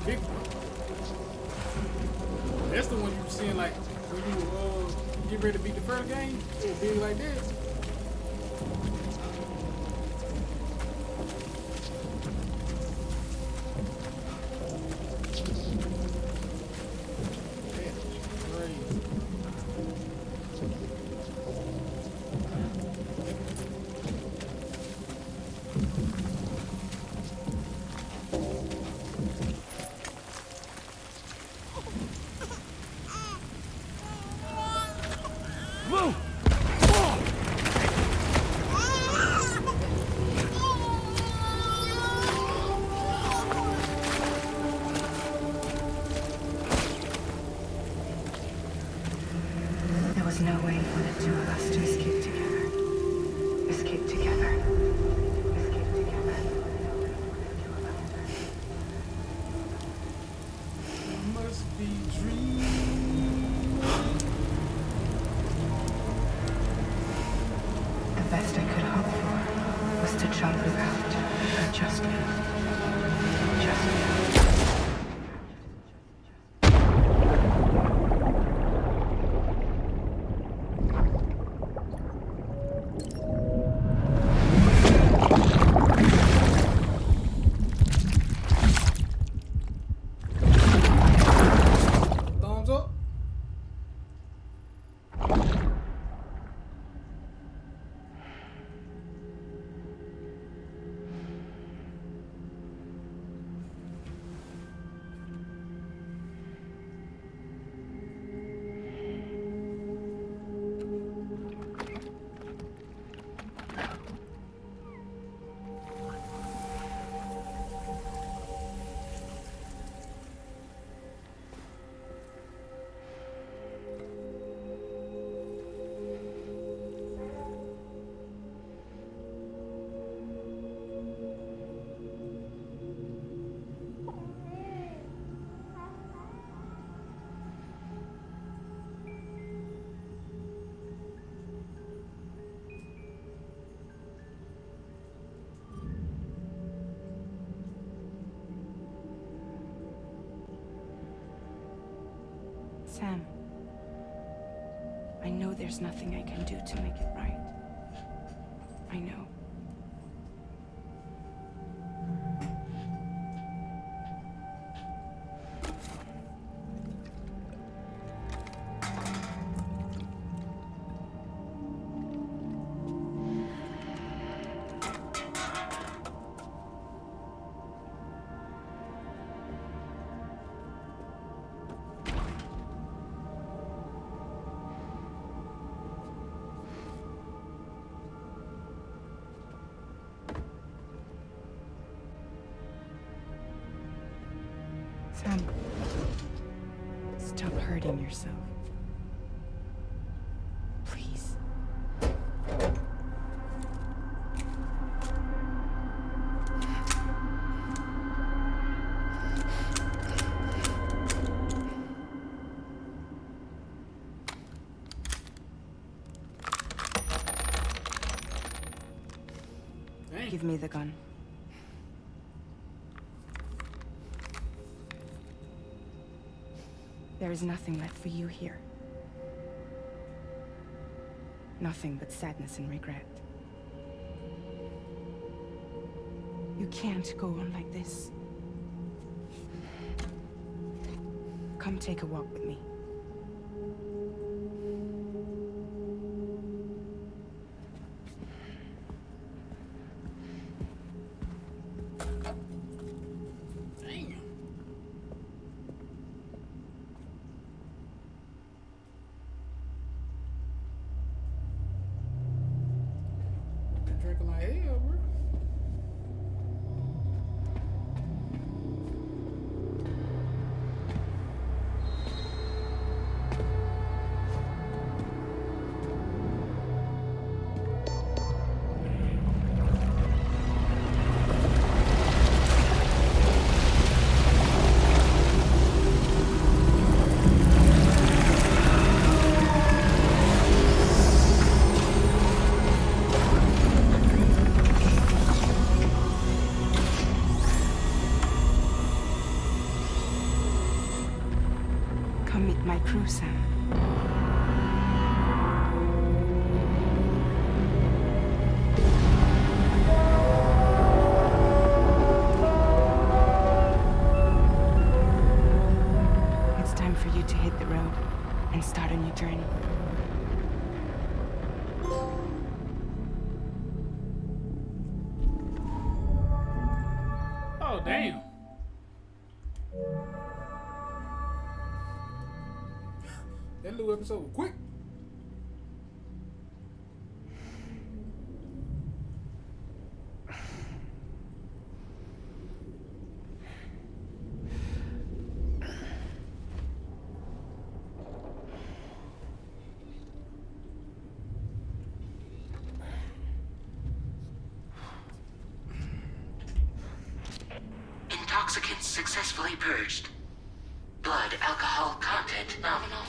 Big one. That's the one you were seeing like when you get ready to beat the first game. It was big like this. No way for the two of us to escape together. Escape together. Escape together. Must be dreaming. The best I could hope for was to jump without adjustment. Sam, I know there's nothing I can do to make it right. I know. Sam, stop hurting yourself. Please. Dang. Give me the gun. There is nothing left for you here. Nothing but sadness and regret. You can't go on like this. Come take a walk with me. Damn. Been drinking like hell, bro. Come meet my crew, Sam. It's time for you to hit the road and start a new journey. Oh, damn. That little episode was quick. Intoxicants successfully purged. Blood alcohol content nominal.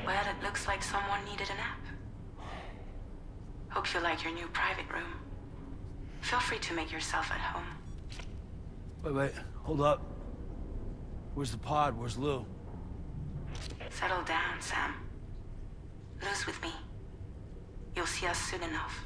Well, it looks like someone needed a nap. Hope you like your new private room. Feel free to make yourself at home. Wait, hold up. Where's the pod? Where's Lou? Settle down, Sam. Lou's with me. You'll see us soon enough.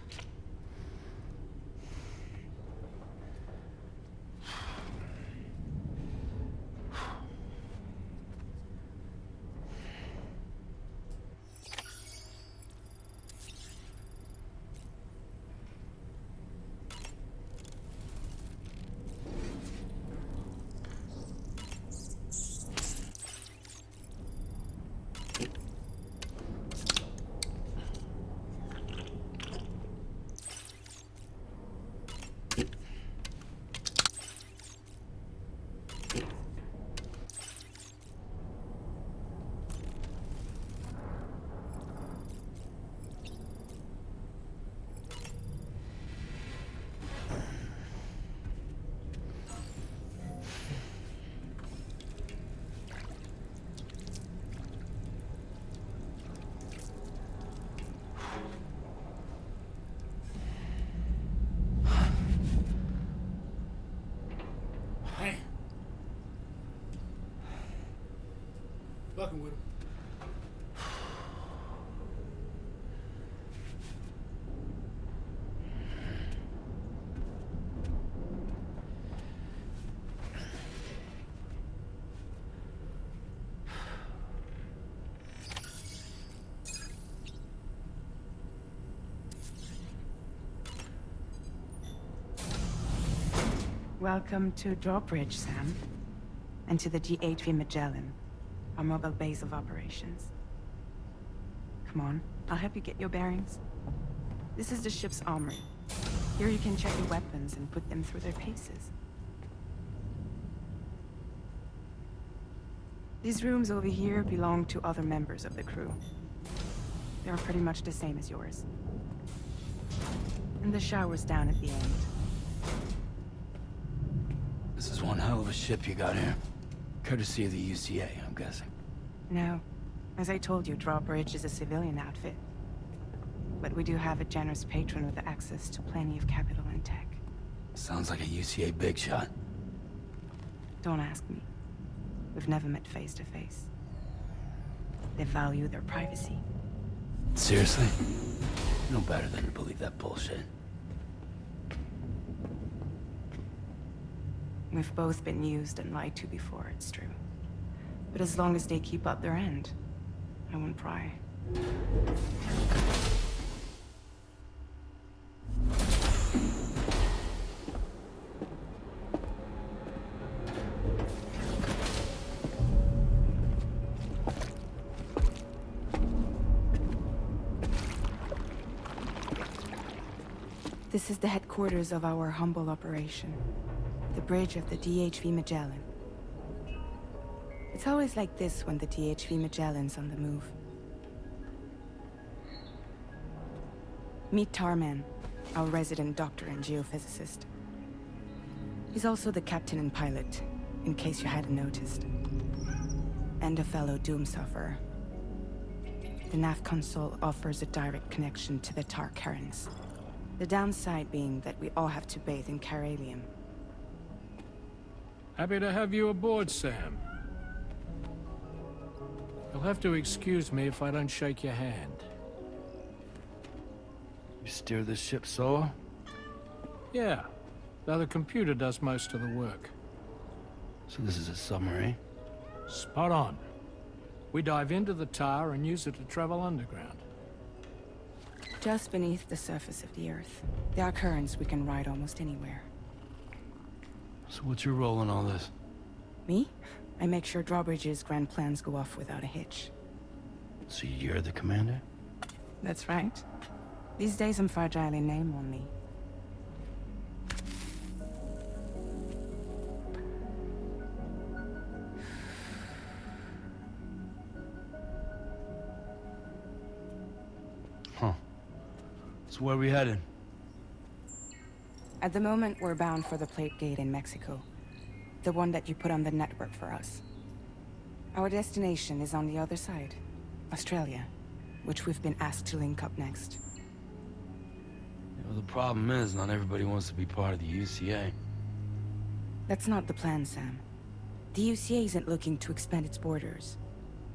Damn. Fucking with him. Welcome to Drawbridge, Sam. And to the GHV Magellan, our mobile base of operations. Come on, I'll help you get your bearings. This is the ship's armory. Here you can check your weapons and put them through their paces. These rooms over here belong to other members of the crew. They're pretty much the same as yours. And the shower's down at the end. This is one hell of a ship you got here. Courtesy of the UCA, I'm guessing. No. As I told you, Drawbridge is a civilian outfit. But we do have a generous patron with access to plenty of capital and tech. Sounds like a UCA big shot. Don't ask me. We've never met face to face. They value their privacy. Seriously? No better than to believe that bullshit. We've both been used and lied to before, it's true. But as long as they keep up their end, I won't pry. This is the headquarters of our humble operation. The bridge of the DHV Magellan. It's always like this when the DHV Magellan's on the move. Meet Tarman, our resident doctor and geophysicist. He's also the captain and pilot, in case you hadn't noticed. And a fellow doom sufferer. The nav console offers a direct connection to the tar currents. The downside being that we all have to bathe in caralium. Happy to have you aboard, Sam. You'll have to excuse me if I don't shake your hand. You steer this ship solo? Yeah, though the computer does most of the work. So this is a submarine? Spot on. We dive into the tar and use it to travel underground. Just beneath the surface of the Earth, there are currents we can ride almost anywhere. So what's your role in all this? Me? I make sure Drawbridge's grand plans go off without a hitch. So you're the commander? That's right. These days I'm fragile in name only. Huh. So where are we headed? At the moment, we're bound for the Plate Gate in Mexico. The one that you put on the network for us. Our destination is on the other side, Australia, which we've been asked to link up next. You know, the problem is, not everybody wants to be part of the UCA. That's not the plan, Sam. The UCA isn't looking to expand its borders.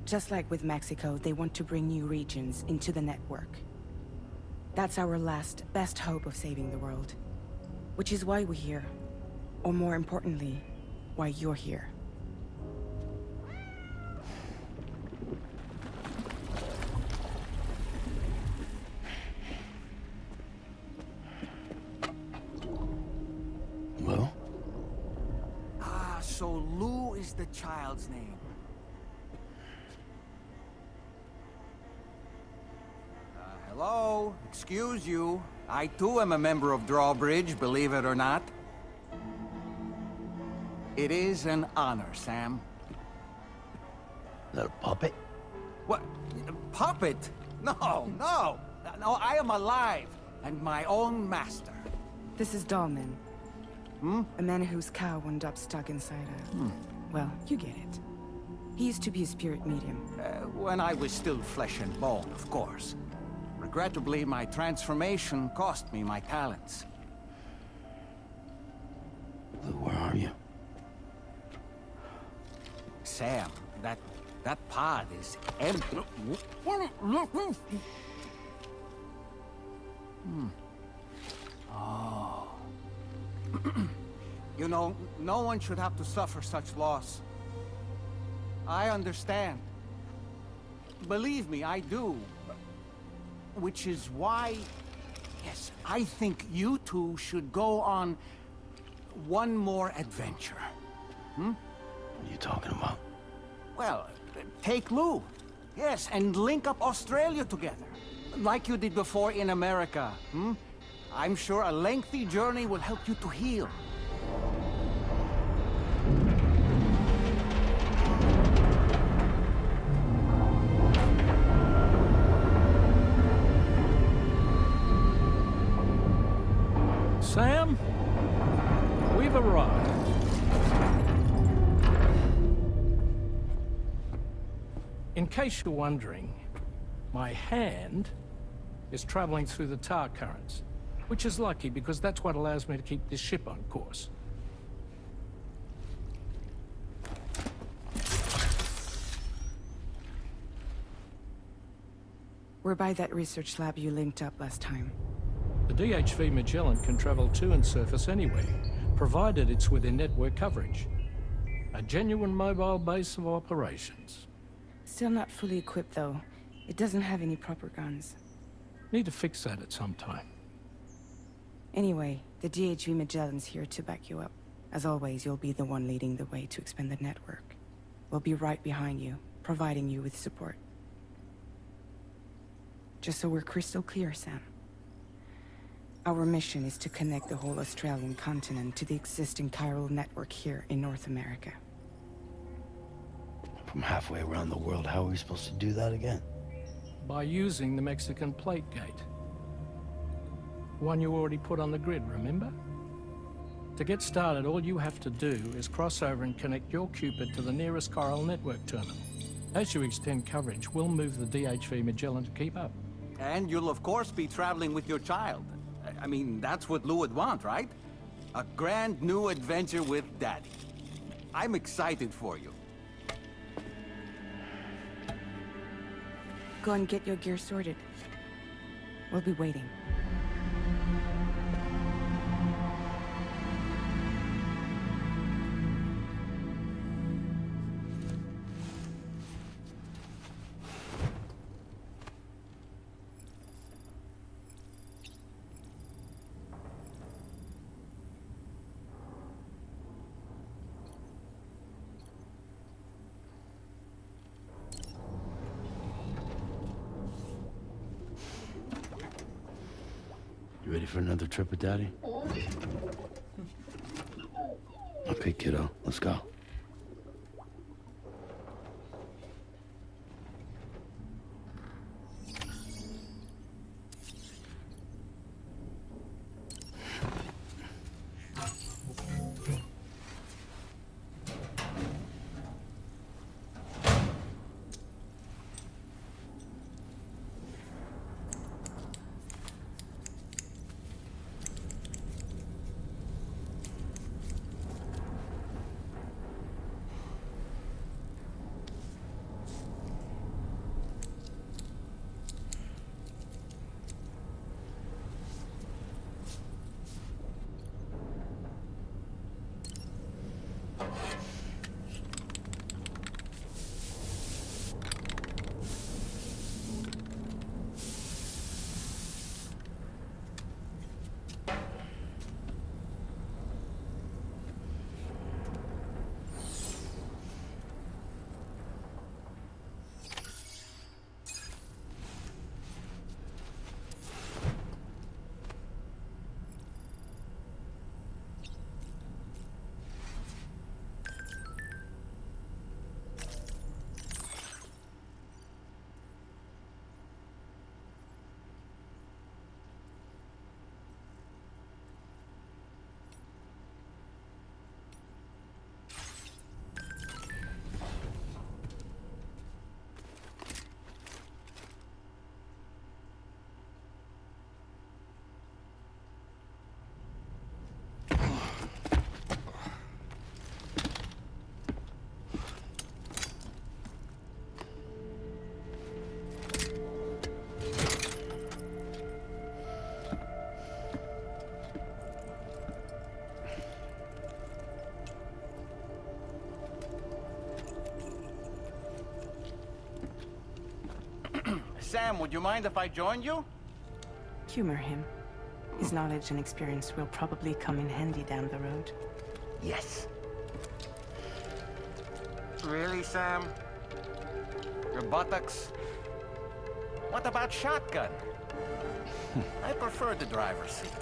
Just like with Mexico, they want to bring new regions into the network. That's our last, best hope of saving the world. Which is why we're here. Or more importantly, why you're here. Well? Ah, so Lou is the child's name. Hello? Excuse you. I too am a member of Drawbridge, believe it or not. It is an honor, Sam. Is that a puppet? What? A puppet? No, no! No, I am alive, and my own master. This is Dahlman. A man whose cow wound up stuck inside a... Well, you get it. He used to be a spirit medium. When I was still flesh and bone, of course. Regrettably, my transformation cost me my talents. Lou, where are you? Sam, that pod is empty. Oh. You know, no one should have to suffer such loss. I understand. Believe me, I do. Which is why, yes, I think you two should go on one more adventure. What are you talking about? Well, take Lou. Yes, and link up Australia together. Like you did before in America. I'm sure a lengthy journey will help you to heal. Sam, we've arrived. In case you're wondering, my hand is traveling through the tar currents. Which is lucky, because that's what allows me to keep this ship on course. We're by that research lab you linked up last time. The DHV Magellan can travel to and surface anywhere, provided it's within network coverage. A genuine mobile base of operations. Still not fully equipped, though. It doesn't have any proper guns. Need to fix that at some time. Anyway, the DHV Magellan's here to back you up. As always, you'll be the one leading the way to expand the network. We'll be right behind you, providing you with support. Just so we're crystal clear, Sam. Our mission is to connect the whole Australian continent to the existing chiral network here in North America. From halfway around the world, how are we supposed to do that again? By using the Mexican plate gate. One you already put on the grid, remember? To get started, all you have to do is cross over and connect your Cupid to the nearest chiral network terminal. As you extend coverage, we'll move the DHV Magellan to keep up. And you'll of course be traveling with your child. I mean, that's what Lou would want, right? A grand new adventure with Daddy. I'm excited for you. Go and get your gear sorted. We'll be waiting. You ready for another trip with Daddy? Okay, kiddo, let's go. Sam, would you mind if I joined you? Humor him. His knowledge and experience will probably come in handy down the road. Yes. Really, Sam? Your buttocks? What about shotgun? I prefer the driver's seat.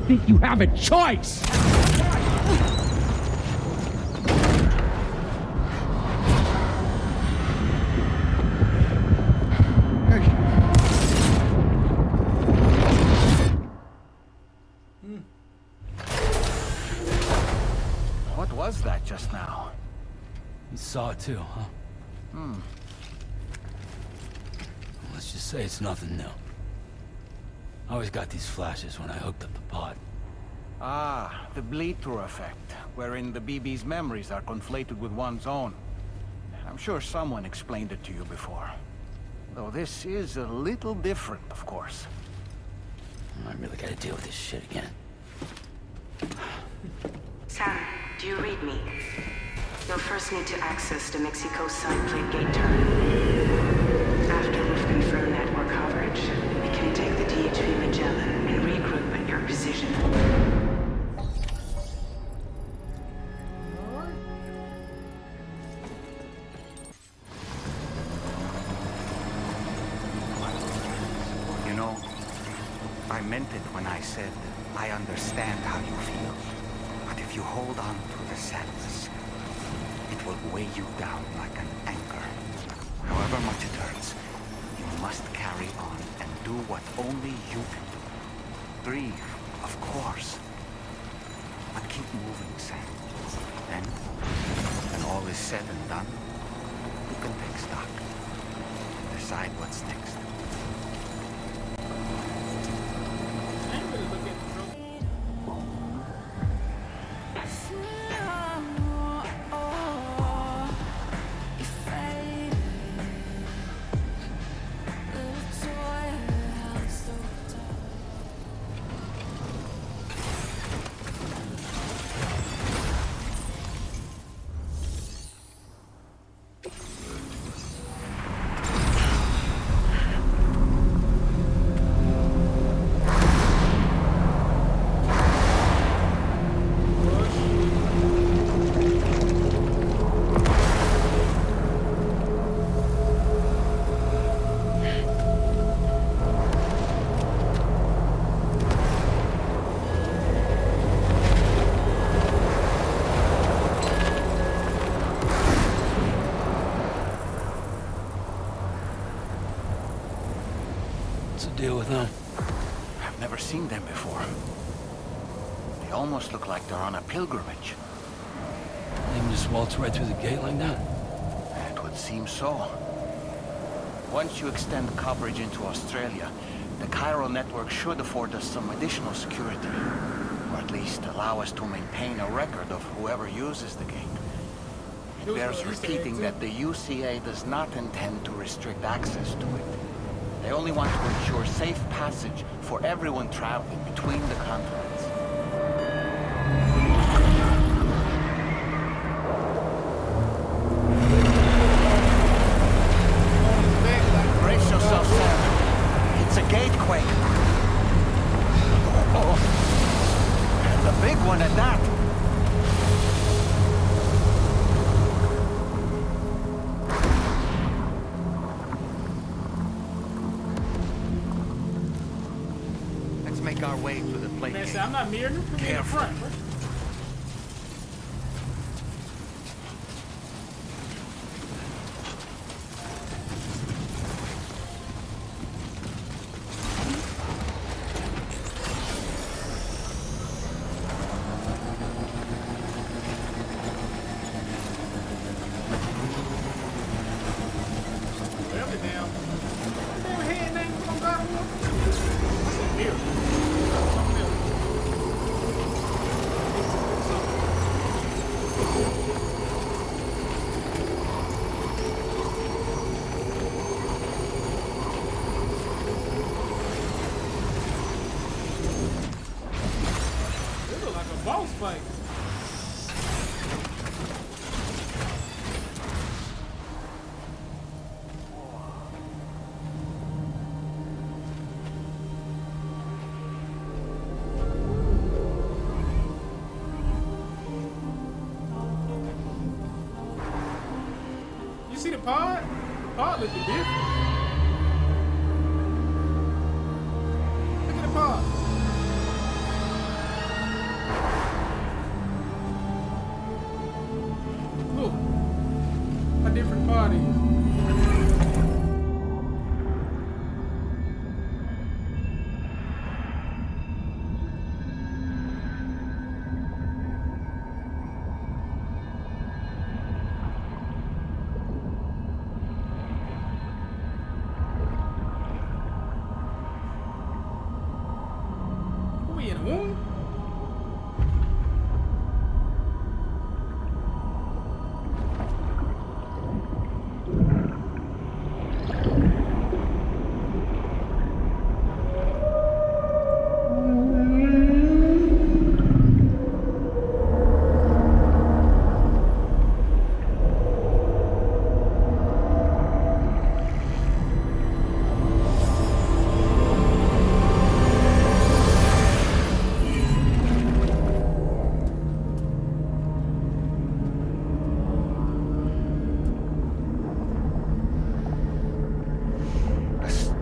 Think you have a choice! What was that just now? You saw it too, huh? Let's just say it's nothing new. I always got these flashes when I hooked up the pod. Ah, the bleed-through effect, wherein the BB's memories are conflated with one's own. I'm sure someone explained it to you before. Though this is a little different, of course. I really gotta deal with this shit again. Sam, do you read me? You'll first need to access the Mexico side plate gate terminal. After we've confirmed network coverage, we can take the DHV Magellan and regroup at your position. You know, I meant it when I said I understand how you feel. But if you hold on to the sadness, it will weigh you down like an anchor. However much it hurts, you must carry on and do what only you can do. Grieve, of course. But keep moving, Sam. Then, when all is said and done, you can take stock. Decide what's next. I ain't really looking at the drone. What's the deal with them? I've never seen them before. They almost look like they're on a pilgrimage. They can just waltz right through the gate like that? It would seem so. Once you extend coverage into Australia, the chiral network should afford us some additional security. Or at least allow us to maintain a record of whoever uses the gate. It bears repeating that the UCA does not intend to restrict access to it. They only want to ensure safe passage for everyone traveling between the continents. Brace yourself, Sam. It's a gatequake. Oh, and a big one at that. Let's make our way to the plate. Man, say, I'm not mirroring them. Put me in the Careful. front, bro. Well, the damn. The damn head name from God of War. I said mirror. Something else. It look like a boss fight. You see the pod? The pod looking different. Look at the pod. Look. How different the pod is. in a wound?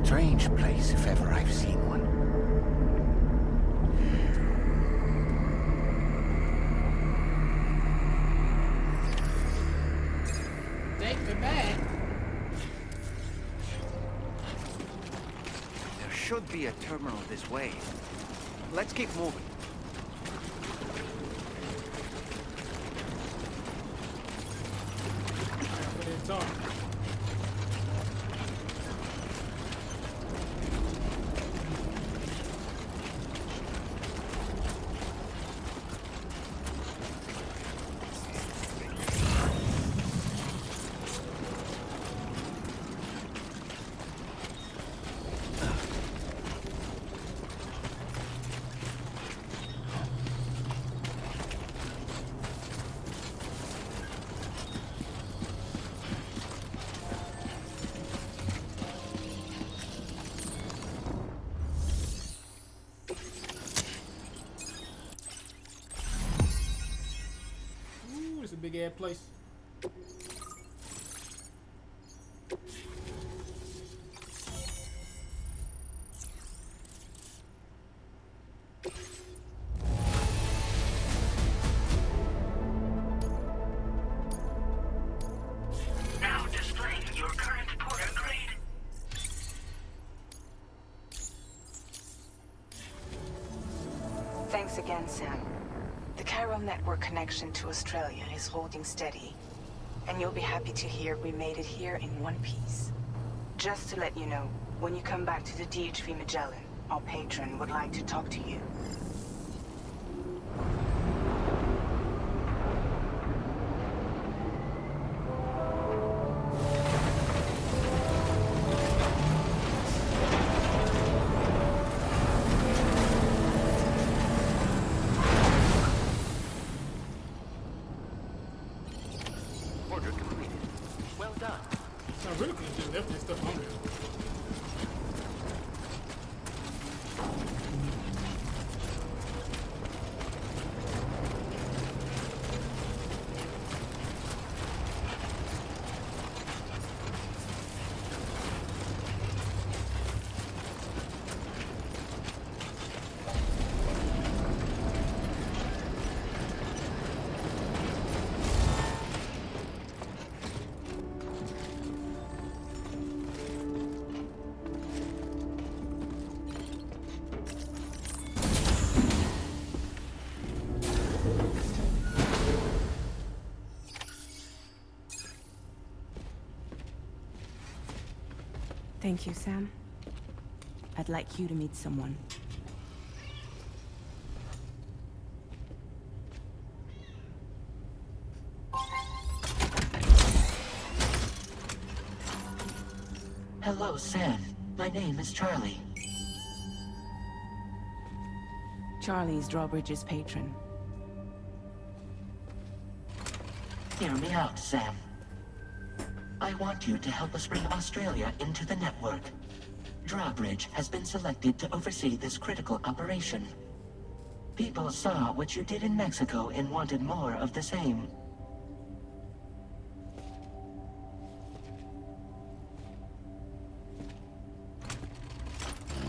Strange place, if ever I've seen one. Take me back. There should be a terminal this way. Let's keep moving. What are you talking? It's a big ass place. Now displaying your current porter grade. Thanks again, Sam. The chiral network connection to Australia is holding steady. And you'll be happy to hear we made it here in one piece. Just to let you know, when you come back to the DHV Magellan, our patron would like to talk to you. Order completed. Well done. I really could have just left this stuff on there. Thank you, Sam. I'd like you to meet someone. Hello, Sam. My name is Charlie. Charlie's Drawbridge's patron. Hear me out, Sam. I want you to help us bring Australia into the network. Drawbridge has been selected to oversee this critical operation. People saw what you did in Mexico and wanted more of the same.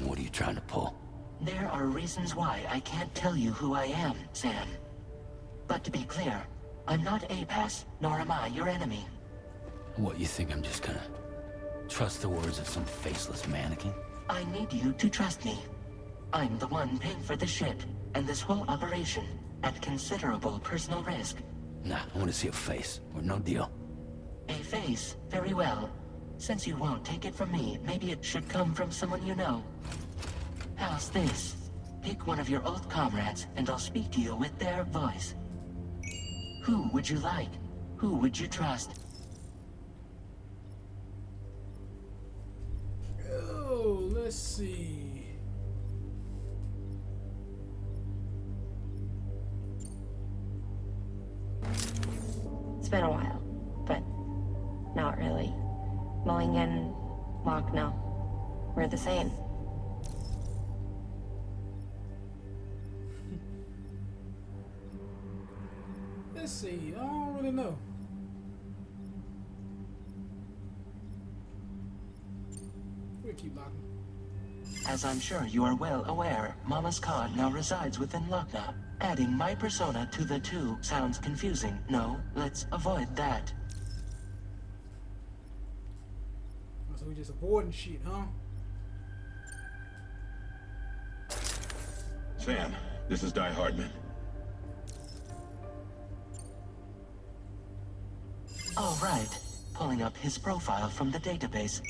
What are you trying to pull? There are reasons why I can't tell you who I am, Sam. But to be clear, I'm not APAS, nor am I your enemy. What, you think I'm just gonna trust the words of some faceless mannequin? I need you to trust me. I'm the one paying for the ship, and this whole operation, at considerable personal risk. Nah, I want to see a face, or no deal. A face, very well. Since you won't take it from me, maybe it should come from someone you know. How's this? Pick one of your old comrades, and I'll speak to you with their voice. Who would you like? Who would you trust? Oh, let's see. It's been a while, but not really. Mulligan, Locke, no. We're the same. Let's see. I don't really know. We'll keep locking. As I'm sure you are well aware, Mama's Khan now resides within Lochna. Adding my persona to the two sounds confusing. No, let's avoid that. Oh, so we just avoiding shit, huh? Sam, this is Di Hardman. All right. Pulling up his profile from the database.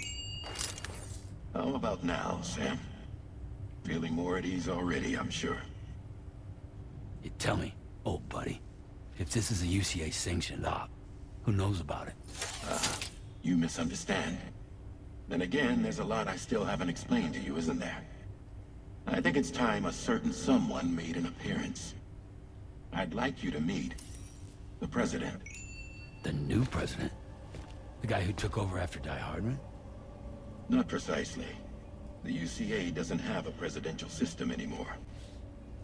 How about now, Sam? Feeling more at ease already, I'm sure. You tell me, old buddy, if this is a UCA-sanctioned op, who knows about it? You misunderstand. Then again, there's a lot I still haven't explained to you, isn't there? I think it's time a certain someone made an appearance. I'd like you to meet the President. The new president? The guy who took over after Die Hardman? Not precisely. The UCA doesn't have a presidential system anymore.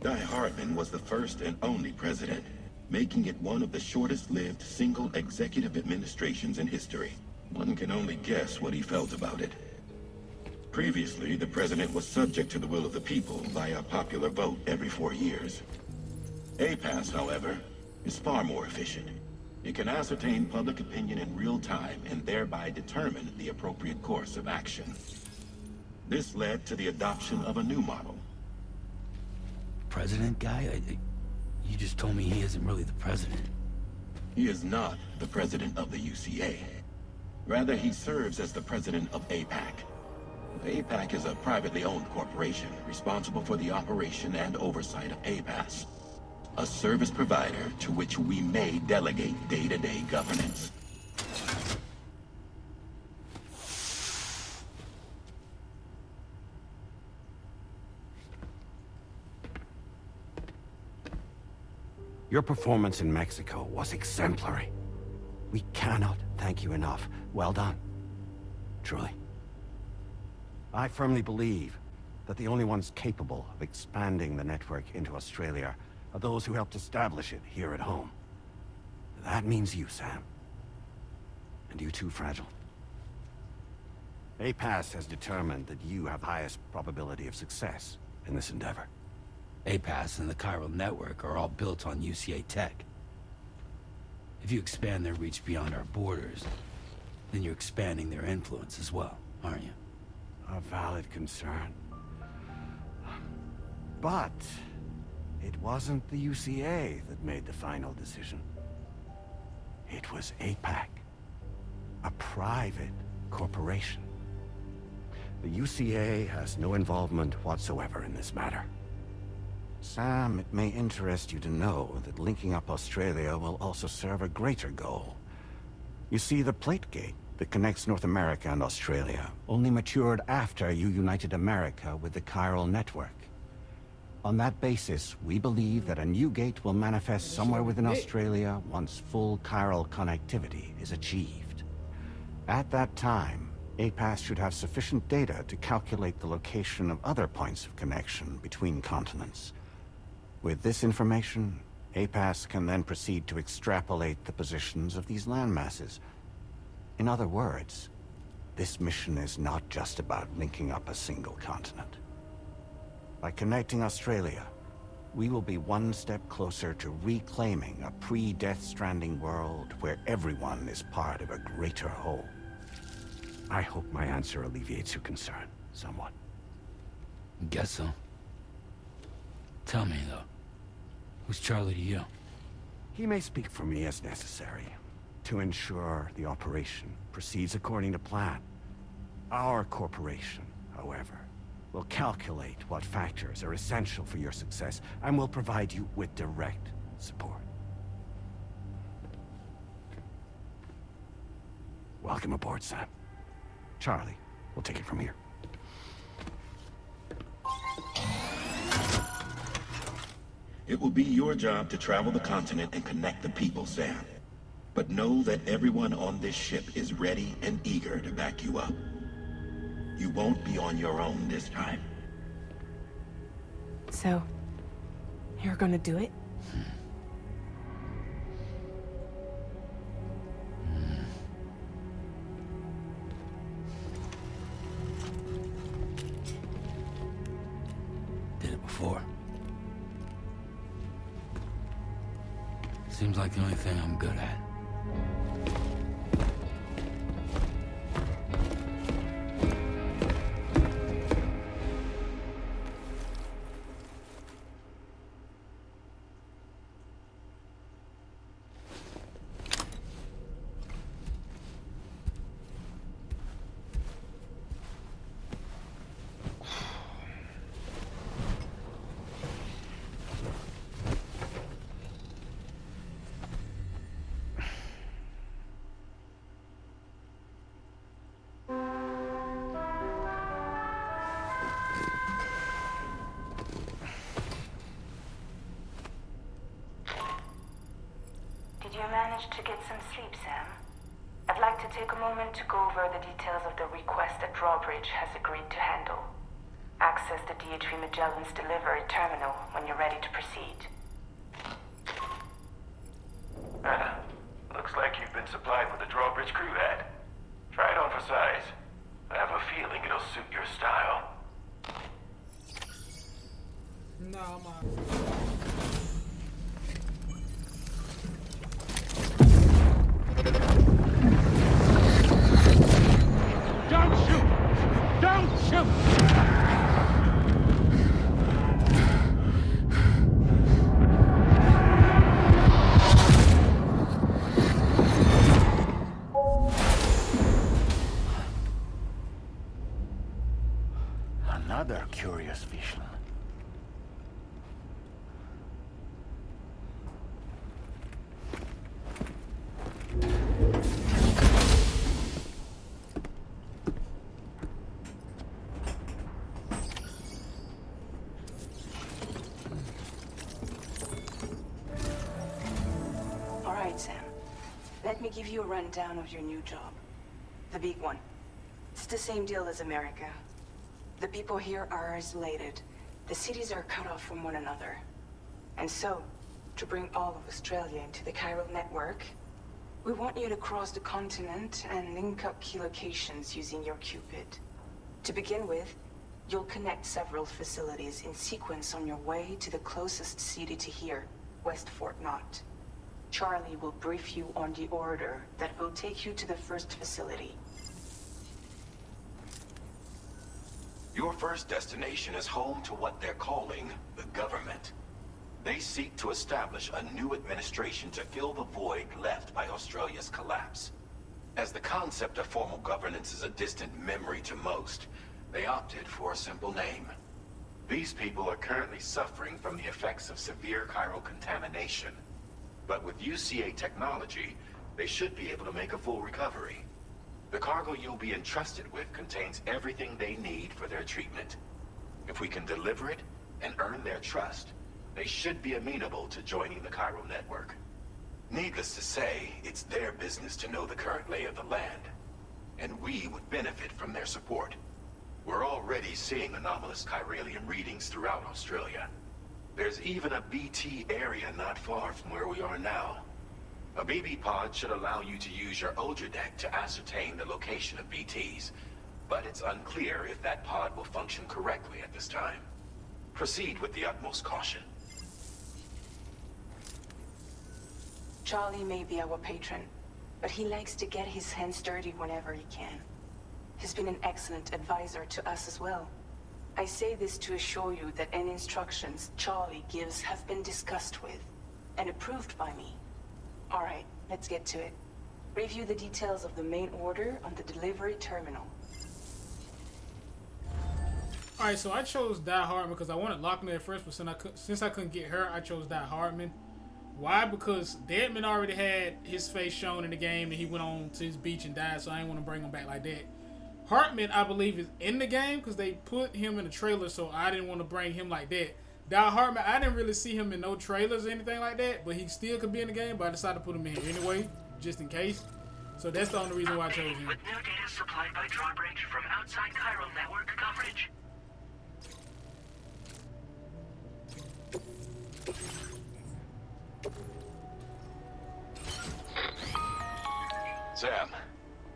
Di Hardman was the first and only president, making it one of the shortest-lived single executive administrations in history. One can only guess what he felt about it. Previously, the president was subject to the will of the people via popular vote every 4 years. APAS, however, is far more efficient. It can ascertain public opinion in real time and thereby determine the appropriate course of action. This led to the adoption of a new model. President guy? You just told me he isn't really the president. He is not the president of the UCA. Rather, he serves as the president of APAC. APAC is a privately owned corporation responsible for the operation and oversight of APAS, a service provider to which we may delegate day-to-day governance. Your performance in Mexico was exemplary. We cannot thank you enough. Well done. Truly. I firmly believe that the only ones capable of expanding the network into Australia are those who helped establish it here at home. That means you, Sam. And you too, Fragile. APAS has determined that you have the highest probability of success in this endeavor. APAS and the chiral network are all built on UCA tech. If you expand their reach beyond our borders, then you're expanding their influence as well, aren't you? A valid concern. But it wasn't the UCA that made the final decision. It was APAC, a private corporation. The UCA has no involvement whatsoever in this matter. Sam, it may interest you to know that linking up Australia will also serve a greater goal. You see, the plate gate that connects North America and Australia only matured after you united America with the chiral network. On that basis, we believe that a new gate will manifest somewhere within Australia once full chiral connectivity is achieved. At that time, APAS should have sufficient data to calculate the location of other points of connection between continents. With this information, APAS can then proceed to extrapolate the positions of these landmasses. In other words, this mission is not just about linking up a single continent. By connecting Australia, we will be one step closer to reclaiming a pre-Death Stranding world where everyone is part of a greater whole. I hope my answer alleviates your concern somewhat. Guess so. Tell me, though, who's Charlie to you? He may speak for me as necessary, to ensure the operation proceeds according to plan. Our corporation, however, We'll calculate what factors are essential for your success, and we'll provide you with direct support. Welcome aboard, Sam. Charlie, we'll take it from here. It will be your job to travel the continent and connect the people, Sam. But know that everyone on this ship is ready and eager to back you up. You won't be on your own this time. So, you're gonna do it? Did it before. Seems like the only thing I'm good at. Did you manage to get some sleep, Sam? I'd like to take a moment to go over the details of the request that Drawbridge has agreed to handle. Access the DHV Magellan's delivery terminal when you're ready to proceed. Looks like you've been supplied with a Drawbridge crew head. Try it on for size. I have a feeling it'll suit your style. No, man. Don't shoot! Don't shoot! Another curious vision. All right, Sam. Let me give you a rundown of your new job. The big one. It's the same deal as America. The people here are isolated. The cities are cut off from one another. And so, to bring all of Australia into the chiral network, we want you to cross the continent and link up key locations using your Cupid. To begin with, you'll connect several facilities in sequence on your way to the closest city to here, West Fort Knott. Charlie will brief you on the order that will take you to the first facility. Your first destination is home to what they're calling the government. They seek to establish a new administration to fill the void left by Australia's collapse. As the concept of formal governance is a distant memory to most, they opted for a simple name. These people are currently suffering from the effects of severe chiral contamination. But with UCA technology, they should be able to make a full recovery. The cargo you'll be entrusted with contains everything they need for their treatment. If we can deliver it and earn their trust, they should be amenable to joining the chiral network. Needless to say, it's their business to know the current lay of the land, and we would benefit from their support. We're already seeing anomalous chiralium readings throughout Australia. There's even a BT area not far from where we are now. A BB pod should allow you to use your Ultra deck to ascertain the location of BTs, but it's unclear if that pod will function correctly at this time. Proceed with the utmost caution. Charlie may be our patron, but he likes to get his hands dirty whenever he can. He's been an excellent advisor to us as well. I say this to assure you that any instructions Charlie gives have been discussed with and approved by me. All right, let's get to it. Review the details of the main order on the delivery terminal. Alright, so I chose Die Hardman because I wanted Lockman at first, but since I couldn't get her, I chose Die Hardman. Why? Because Deadman already had his face shown in the game and he went on to his beach and died, so I didn't want to bring him back like that. Hartman, I believe, is in the game because they put him in the trailer, so I didn't want to bring him like that. Die Hartman, I didn't really see him in no trailers or anything like that, but he still could be in the game, but I decided to put him in here anyway, just in case. So that's the only reason why I chose him. With new data supplied by Drawbridge from outside chiral network coverage. Sam,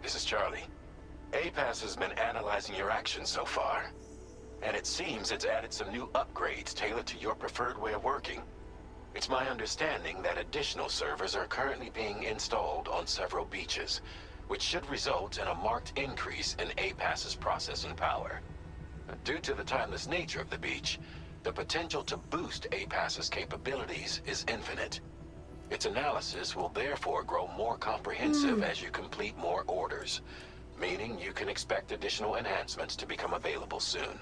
this is Charlie. APAS has been analyzing your actions so far, and it seems it's added some new upgrades tailored to your preferred way of working. It's my understanding that additional servers are currently being installed on several beaches, which should result in a marked increase in APAS's processing power. Due to the timeless nature of the beach, the potential to boost APAS's capabilities is infinite. Its analysis will therefore grow more comprehensive as you complete more orders, meaning you can expect additional enhancements to become available soon.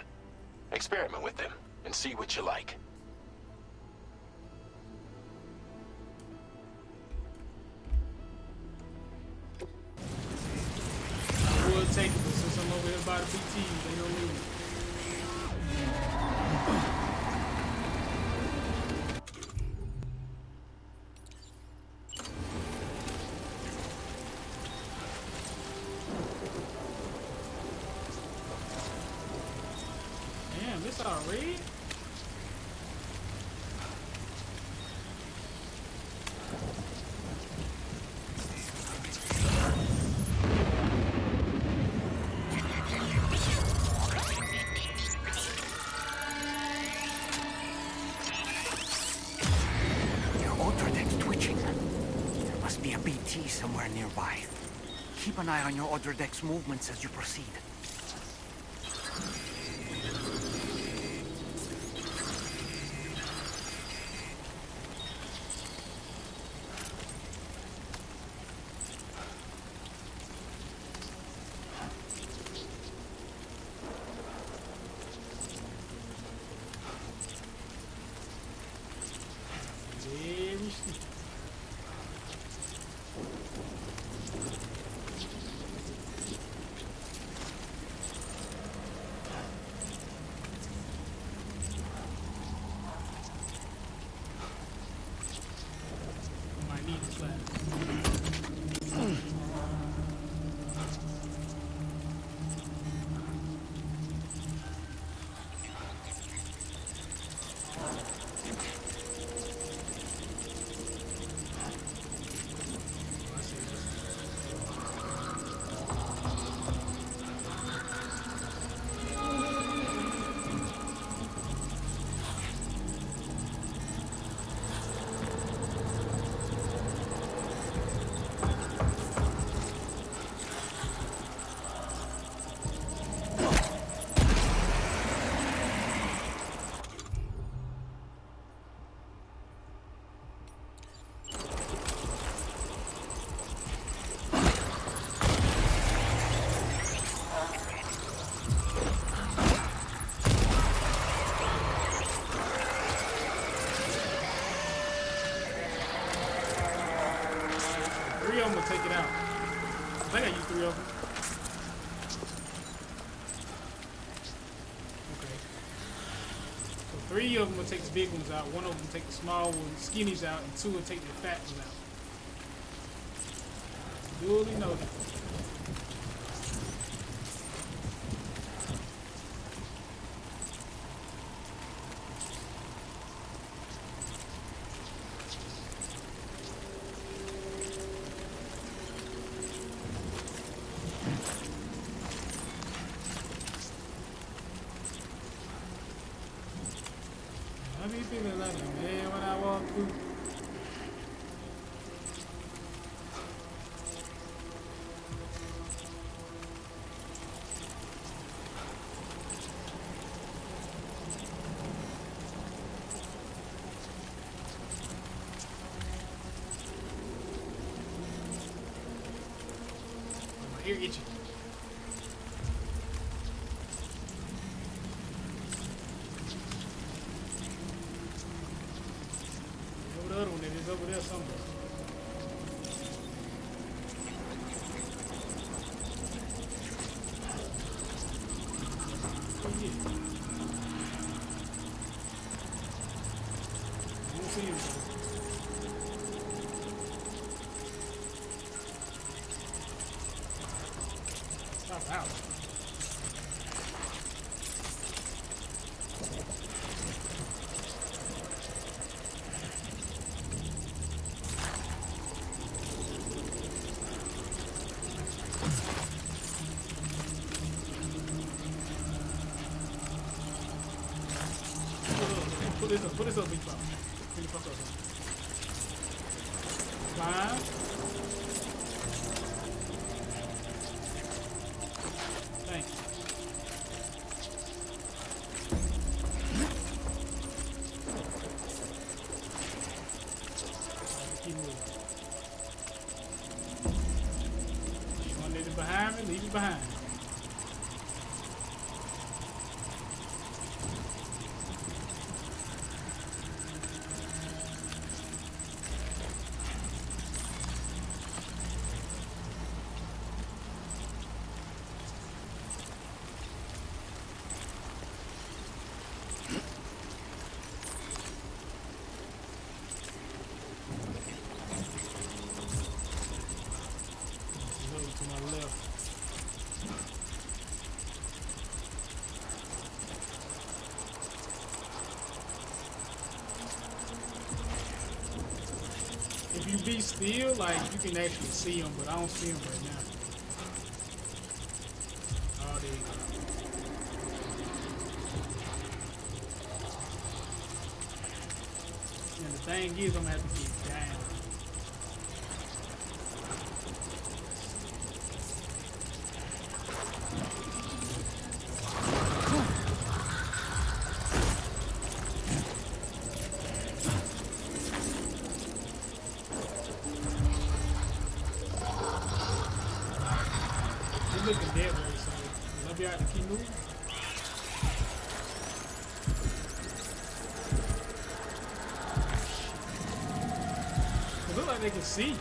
Experiment with them and see what you like. I would take it, but since I'm over here by the BTs, they don't need it. Damn, this all red? Your order deck's twitching. There must be a BT somewhere nearby. Keep an eye on your order deck's movements as you proceed. I'm gonna take it out. I think I used 3 of them. Okay. So 3 of them will take the big ones out, 1 of them will take the small ones, skinnies out, and 2 will take the fat ones out. Duly noted. I be feeling like a man when I walk through. My ear itching. other one that is over there somewhere. Oh, yeah. I don't see him. Stop out. Put this up, big pop. Big fuck up. Climb. Thank you. Keep moving. You want to leave it behind me? Leave it behind me. To my left. If you be still, like, you can actually see them, but I don't see them right now. Oh, there you go. And the thing is, I'm gonna have to keep down. Looking dead way, so I'll be out to keep moving. It looks like they can see.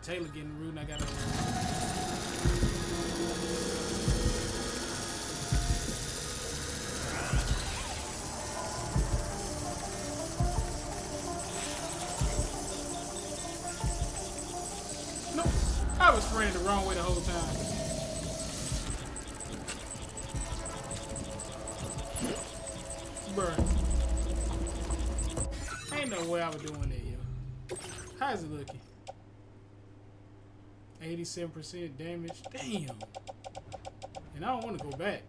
Taylor getting rude and I gotta no, I was spraying the wrong way the whole time. Bruh. Ain't no way I was doing that, yo. How's it looking? 87% damage. Damn. And I don't want to go back.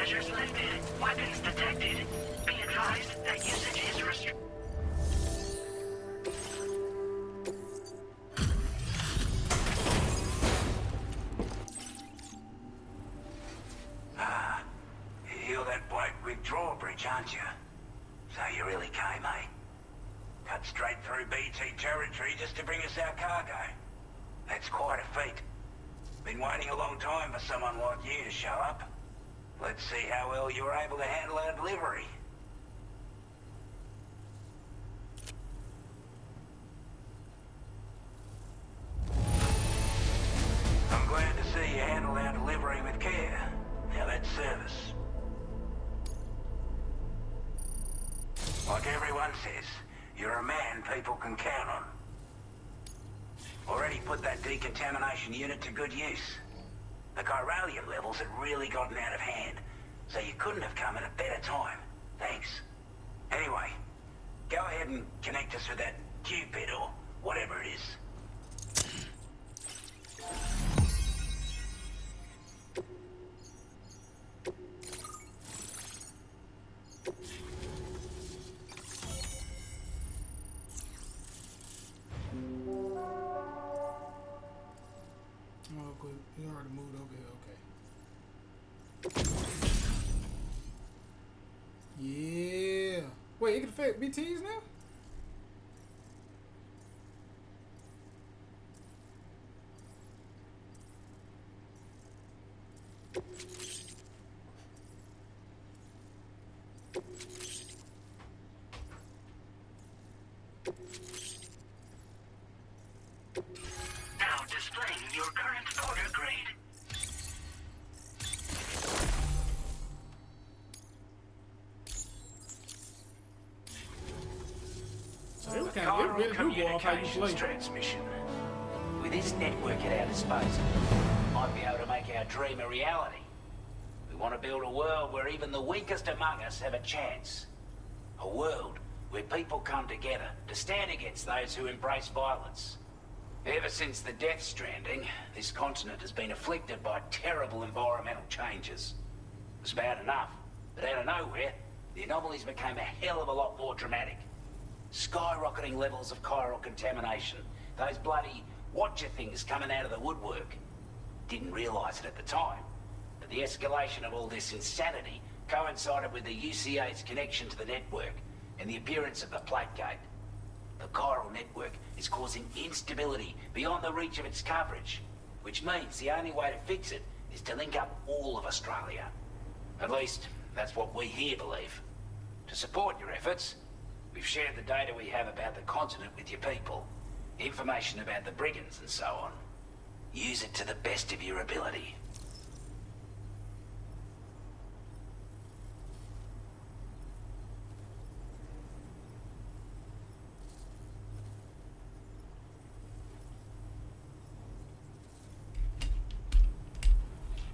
Measures lifted. Weapons detected. Be advised that usage is restricted. You're that bloke with Drawbridge, aren't you? So you really came, eh? Cut straight through BT territory just to bring us our cargo. That's quite a feat. Been waiting a long time for someone like you to show up. Let's see how well you were able to handle our delivery. I'm glad to see you handled our delivery with care. Now that's service. Like everyone says, you're a man people can count on. Already put that decontamination unit to good use. The chiralium levels had really gotten out of hand, so you couldn't have come at a better time. Thanks. Anyway, go ahead and connect us with that Cupid or whatever it is. Oh, good. You already moved over here. Okay. Yeah. Wait, it can affect BTs now? Now displaying your current order grade. So they were kind of Chiral really do go off how you communications play. transmission. With this network at our disposal, we might be able to make our dream a reality. We want to build a world where even the weakest among us have a chance. A world where people come together to stand against those who embrace violence. Ever since the death stranding, this continent has been afflicted by terrible environmental changes. It was bad enough, but out of nowhere, the anomalies became a hell of a lot more dramatic. Skyrocketing levels of chiral contamination, those bloody watcher things coming out of the woodwork. Didn't realise it at the time, but the escalation of all this insanity coincided with the UCA's connection to the network and the appearance of the plate gate. The chiral network is causing instability beyond the reach of its coverage, which means the only way to fix it is to link up all of Australia. At least, that's what we here believe. To support your efforts, we've shared the data we have about the continent with your people, information about the brigands and so on. Use it to the best of your ability.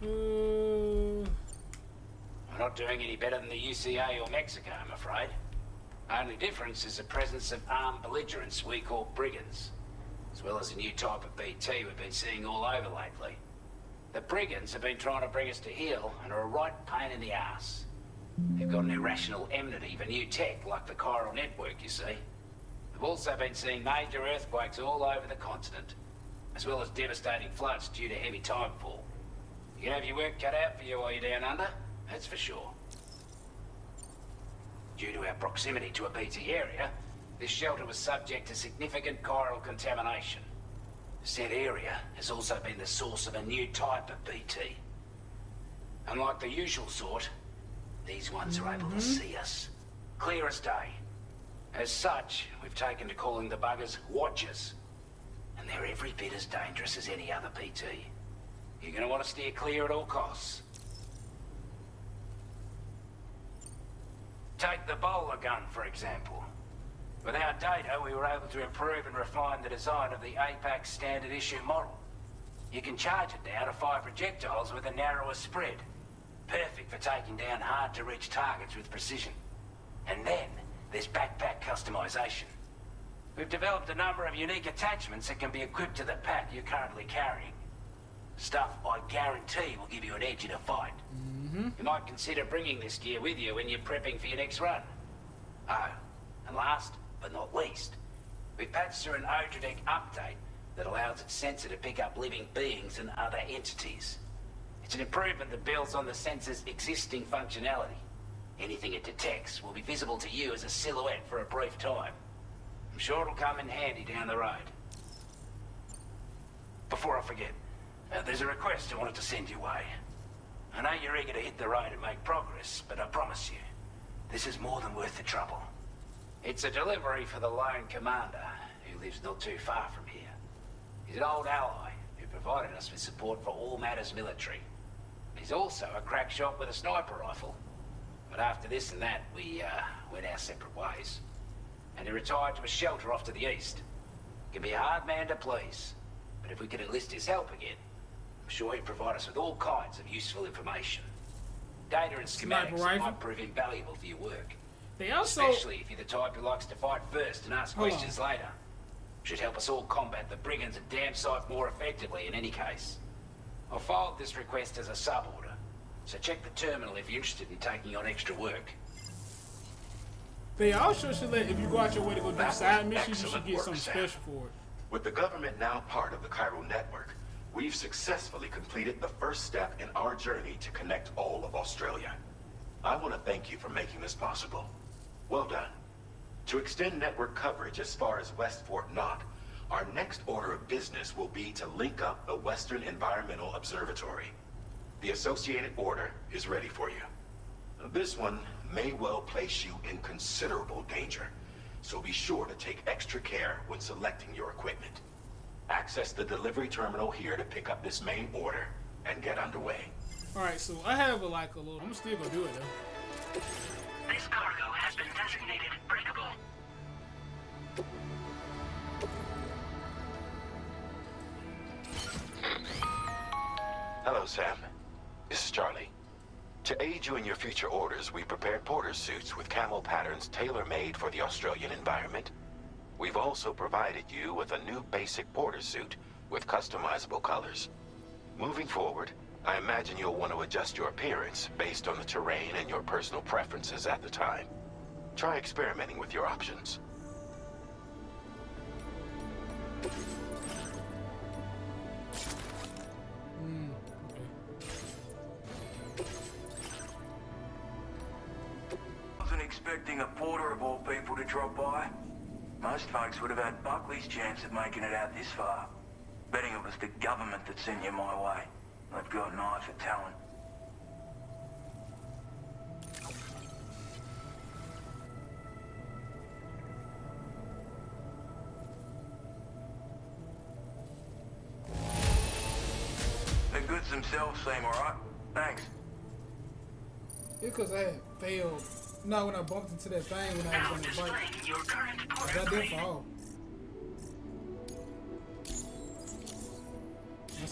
We're not doing any better than the UCA or Mexico, I'm afraid. Only difference is the presence of armed belligerents we call brigands, as well as a new type of BT we've been seeing all over lately. The brigands have been trying to bring us to heel and are a right pain in the ass. They've got an irrational enmity for new tech like the chiral network, you see. They've also been seeing major earthquakes all over the continent, as well as devastating floods due to heavy timefall. You can have your work cut out for you while you're down under, that's for sure. Due to our proximity to a BT area, this shelter was subject to significant chiral contamination. Said area has also been the source of a new type of BT. Unlike the usual sort, these ones are able to see us. Clear as day. As such, we've taken to calling the buggers Watchers. And they're every bit as dangerous as any other BT. You're gonna want to steer clear at all costs. Take the bowler gun, for example. With our data, we were able to improve and refine the design of the APAC standard issue model. You can charge it now to fire projectiles with a narrower spread. Perfect for taking down hard-to-reach targets with precision. And then, there's backpack customization. We've developed a number of unique attachments that can be equipped to the pack you're currently carrying. Stuff I guarantee will give you an edge in a fight. You might consider bringing this gear with you when you're prepping for your next run. Oh, and last but not least, we've patched through an Odradek update that allows its sensor to pick up living beings and other entities. It's an improvement that builds on the sensor's existing functionality. Anything it detects will be visible to you as a silhouette for a brief time. I'm sure it'll come in handy down the road. Before I forget, there's a request I wanted to send your way. I know you're eager to hit the road and make progress, but I promise you, this is more than worth the trouble. It's a delivery for the lone commander, who lives not too far from here. He's an old ally who provided us with support for all matters military. He's also a crack shot with a sniper rifle. But after this and that, we went our separate ways. And he retired to a shelter off to the east. Can be a hard man to please, but if we could enlist his help again, I'm sure he'd provide us with all kinds of useful information. Data and schematics that might prove invaluable for your work. They also... Especially if you're the type who likes to fight first and ask questions later. Should help us all combat the brigands a damn sight more effectively in any case. I'll filed this request as a sub-order, so check the terminal if you're interested in taking on extra work. They also should let, if you go out your way to go do side missions, you should get something special for it. With the government now part of the Chiral network, we've successfully completed the first step in our journey to connect all of Australia. I want to thank you for making this possible. Well done. To extend network coverage as far as West Fort Knott, our next order of business will be to link up the Western Environmental Observatory. The associated order is ready for you. This one may well place you in considerable danger, so be sure to take extra care when selecting your equipment. Access the delivery terminal here to pick up this main order and get underway. Alright, so I have I'm still gonna do it though. This cargo has been designated breakable. Hello, Sam. This is Charlie. To aid you in your future orders, we prepared porter suits with camel patterns tailor-made for the Australian environment. We've also provided you with a new basic porter suit with customizable colors. Moving forward, I imagine you'll want to adjust your appearance based on the terrain and your personal preferences at the time. Try experimenting with your options. Wasn't expecting a porter of all people to drop by. Most folks would have had Buckley's chance of making it out this far. Betting it was the government that sent you my way. They've got an eye for talent. The goods themselves seem alright. Thanks. It's because I had failed. No, when I bumped into that thing when I was on the bike. I did fall.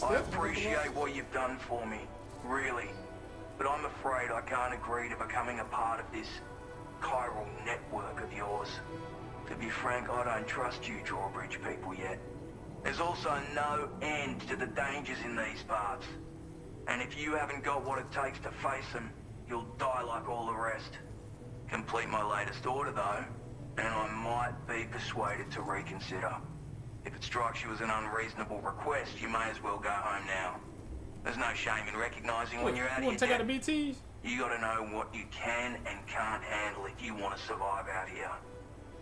I appreciate what you've done for me, really. But I'm afraid I can't agree to becoming a part of this chiral network of yours. To be frank, I don't trust you Drawbridge people yet. There's also no end to the dangers in these parts. And if you haven't got what it takes to face them, you'll die like all the rest. Complete my latest order though, and I might be persuaded to reconsider. If it strikes you as an unreasonable request, you may as well go home now. There's no shame in recognizing when you're out of your take out the BTs? You gotta know what you can and can't handle if you want to survive out here.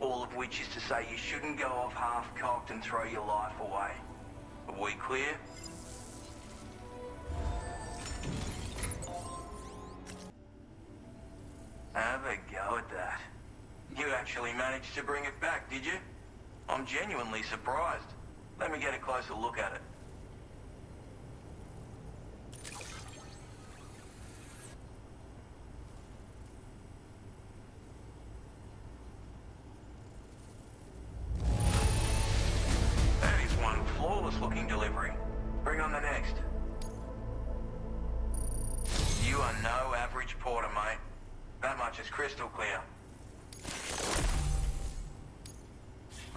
All of which is to say you shouldn't go off half-cocked and throw your life away. Are we clear? Have a go at that. You actually managed to bring it back, did you? I'm genuinely surprised. Let me get a closer look at it. That is one flawless-looking delivery. Bring on the next. You are no average porter, mate. That much is crystal clear.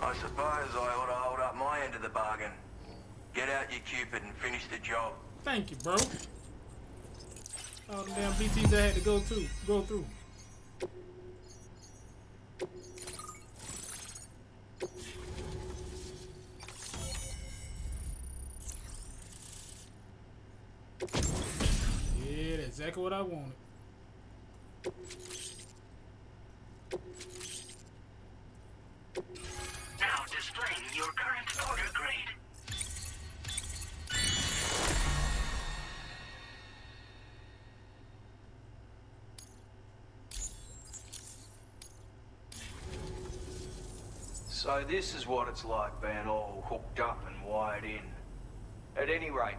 I suppose I ought to hold up my end of the bargain. Get out your Cupid and finish the job. Thank you, bro. All the damn BTs I had to go through. Yeah, that's exactly what I wanted. Now displaying your current order grade. So this is what it's like being all hooked up and wired in. At any rate,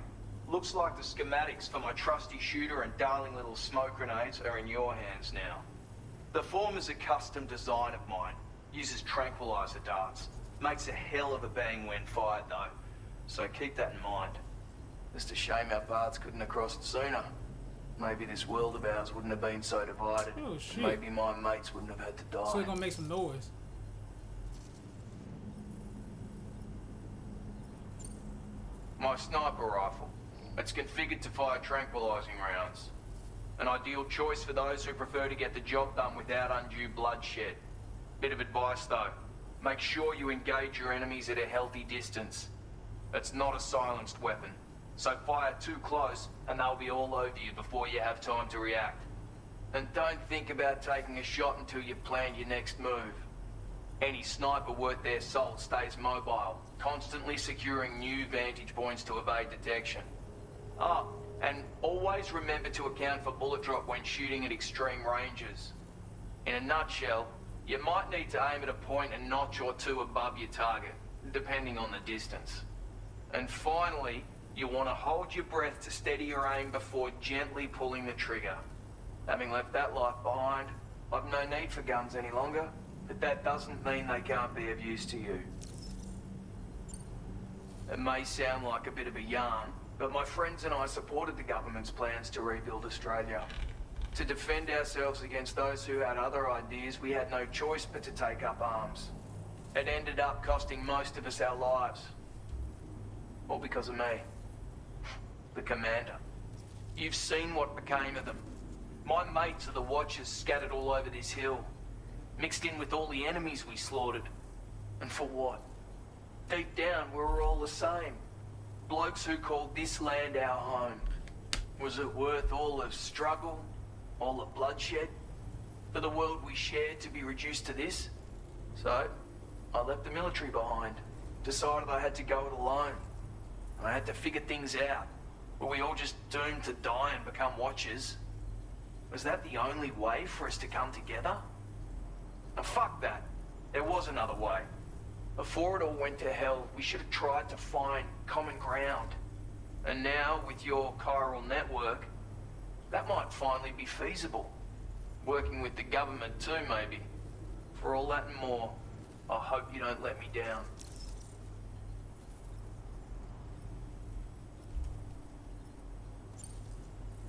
looks like the schematics for my trusty shooter and darling little smoke grenades are in your hands now. The former's a custom design of mine. Uses tranquilizer darts. Makes a hell of a bang when fired though. So keep that in mind. Just a shame our paths couldn't have crossed sooner. Maybe this world of ours wouldn't have been so divided. Oh shit. Maybe my mates wouldn't have had to die. So they're gonna make some noise. My sniper rifle. It's configured to fire tranquilizing rounds. An ideal choice for those who prefer to get the job done without undue bloodshed. Bit of advice though. Make sure you engage your enemies at a healthy distance. It's not a silenced weapon. So fire too close and they'll be all over you before you have time to react. And don't think about taking a shot until you've planned your next move. Any sniper worth their salt stays mobile, constantly securing new vantage points to evade detection. Ah, and always remember to account for bullet drop when shooting at extreme ranges. In a nutshell, you might need to aim at a point a notch or two above your target, depending on the distance. And finally, you want to hold your breath to steady your aim before gently pulling the trigger. Having left that life behind, I've no need for guns any longer. But that doesn't mean they can't be of use to you. It may sound like a bit of a yarn, but my friends and I supported the government's plans to rebuild Australia. To defend ourselves against those who had other ideas, we had no choice but to take up arms. It ended up costing most of us our lives. All because of me. The commander. You've seen what became of them. My mates are the Watchers scattered all over this hill. Mixed in with all the enemies we slaughtered. And for what? Deep down, we were all the same. Blokes who called this land our home. Was it worth all the struggle? All the bloodshed? For the world we shared to be reduced to this? So, I left the military behind. Decided I had to go it alone. And I had to figure things out. Were we all just doomed to die and become Watchers? Was that the only way for us to come together? And fuck that. There was another way. Before it all went to hell, we should have tried to find common ground. And now, with your chiral network, that might finally be feasible. Working with the government too, maybe. For all that and more, I hope you don't let me down.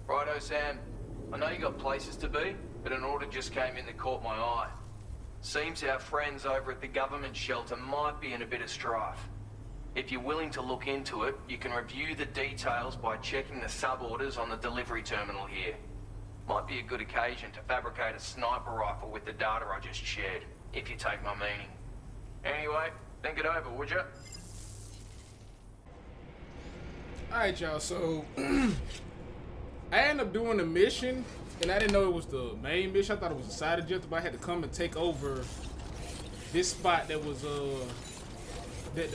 Righto, Sam. I know you got places to be, but an order just came in that caught my eye. Seems our friends over at the government shelter might be in a bit of strife. If you're willing to look into it, you can review the details by checking the sub-orders on the delivery terminal here. Might be a good occasion to fabricate a sniper rifle with the data I just shared, if you take my meaning. Anyway, think it over, would you? Alright, y'all, so I ended up doing the mission, and I didn't know it was the main mission. I thought it was a side objective, but I had to come and take over this spot that was that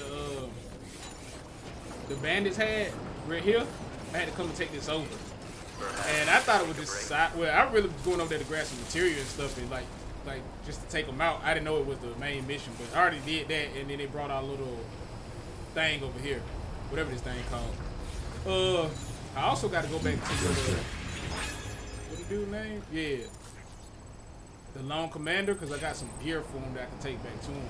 the bandits had right here. I had to come and take this over. And I thought it was this side. Well, I really was going over there to grab some material and stuff, and like just to take them out. I didn't know it was the main mission, but I already did that, and then they brought out a little thing over here, whatever this thing called. I also got to go back to the what the dude name? Yeah, the Lone Commander, because I got some gear for him that I can take back to him.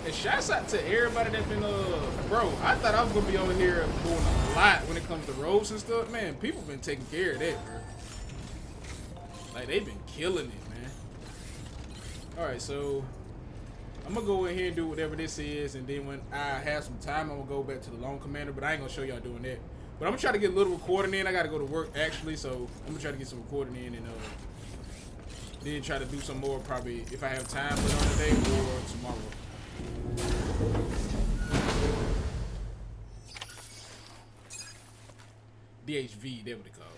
And shouts out to everybody that's been bro, I thought I was gonna be over here doing a lot when it comes to roads and stuff. Man, people been taking care of that, bro. Like, they've been killing it, man. Alright, so I'm gonna go in here and do whatever this is, and then when I have some time, I'm gonna go back to the Lone Commander. But I ain't gonna show y'all doing that. But I'm gonna try to get a little recording in. I gotta go to work actually, so I'm gonna try to get some recording in, and then try to do some more probably if I have time later on today or tomorrow. DHV, that what they call it.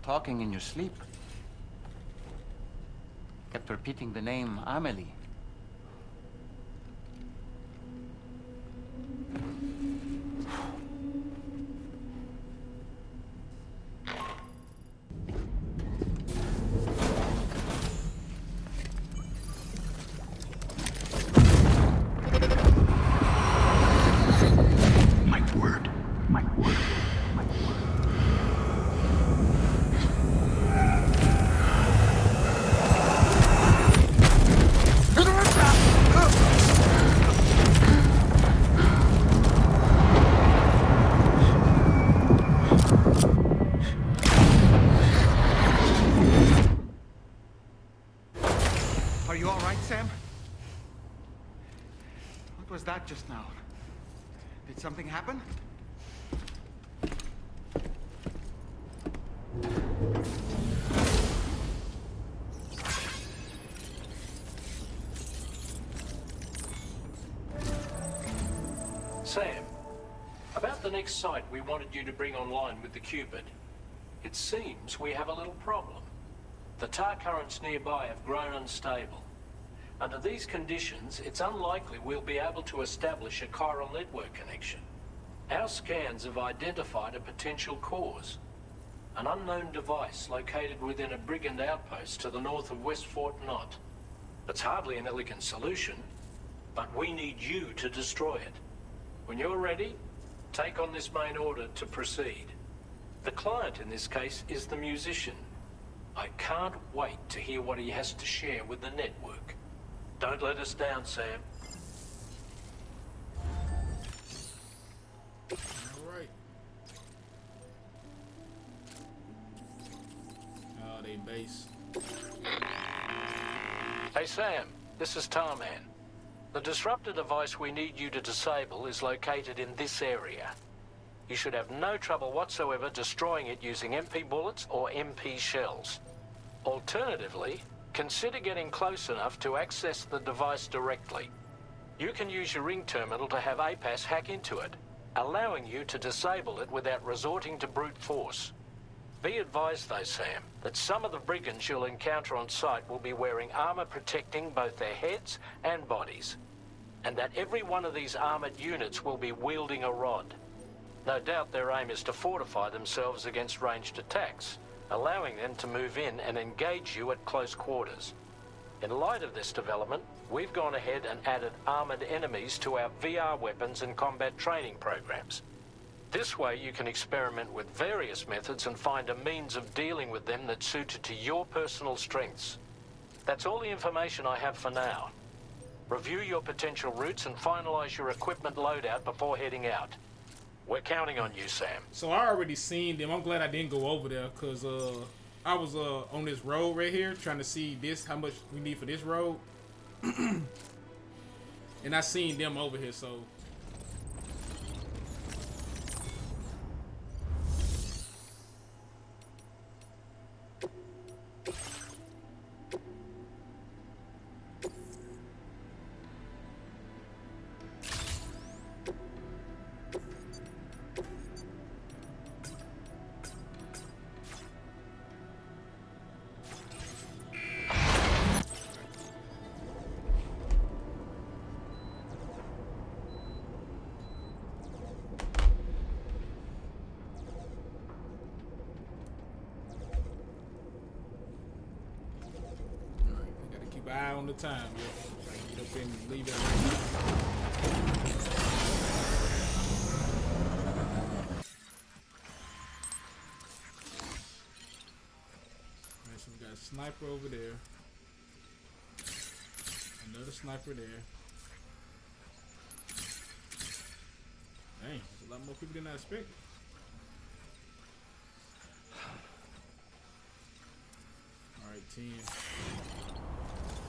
Talking in your sleep. Kept repeating the name Amelie. Just now. Did something happen? Sam, about the next site we wanted you to bring online with the Cupid. It seems we have a little problem. The tar currents nearby have grown unstable. Under these conditions, it's unlikely we'll be able to establish a chiral network connection. Our scans have identified a potential cause. An unknown device located within a brigand outpost to the north of West Fort Knot. It's hardly an elegant solution, but we need you to destroy it. When you're ready, take on this main order to proceed. The client in this case is the musician. I can't wait to hear what he has to share with the network. Don't let us down, Sam. Alright. Oh, they base. Hey, Sam. This is Tarman. The disruptor device we need you to disable is located in this area. You should have no trouble whatsoever destroying it using MP bullets or MP shells. Alternatively, consider getting close enough to access the device directly. You can use your ring terminal to have APAS hack into it, allowing you to disable it without resorting to brute force. Be advised though, Sam, that some of the brigands you'll encounter on site will be wearing armor protecting both their heads and bodies, and that every one of these armored units will be wielding a rod. No doubt their aim is to fortify themselves against ranged attacks, allowing them to move in and engage you at close quarters. In light of this development, we've gone ahead and added armored enemies to our VR weapons and combat training programs. This way you can experiment with various methods and find a means of dealing with them that's suited to your personal strengths. That's all the information I have for now. Review your potential routes and finalize your equipment loadout before heading out. We're counting on you, Sam. So I already seen them. I'm glad I didn't go over there because I was on this road right here trying to see how much we need for this road. And I seen them over here, so eye on the time, yo. Trying to get up and leave it. Alright, so we got a sniper over there. Another sniper there. Dang, there's a lot more people than I expected. Alright, 10.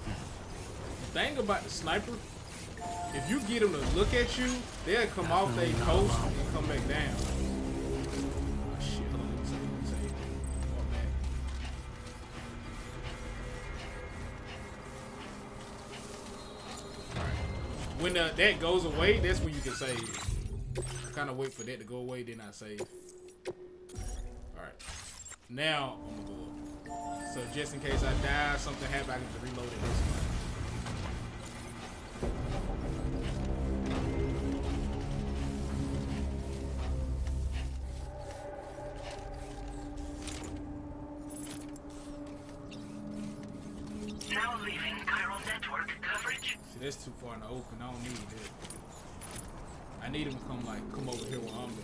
The thing about the sniper, if you get them to look at you, they'll come off their post and come back down. Oh shit, hold on, let me say. Oh man. Alright. When that goes away, that's when you can save. I kind of wait for that to go away, then I save. Alright. Now, I'm gonna go up. So just in case I die, something happen, I can just reload it this way. Now leaving chiral network coverage. See, that's too far in the open. I don't need that. I need him to come over here where I'm at.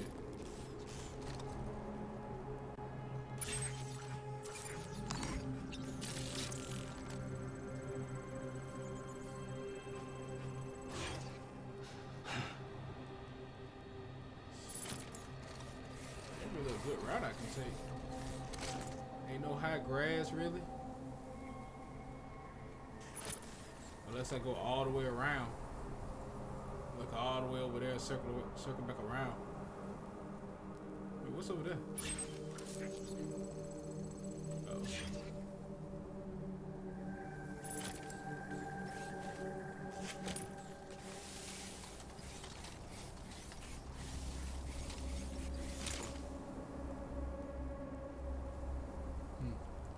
Good route I can take. Ain't no high grass really. Unless I go all the way around. Look all the way over there, circle back around. Wait, what's over there? Oh.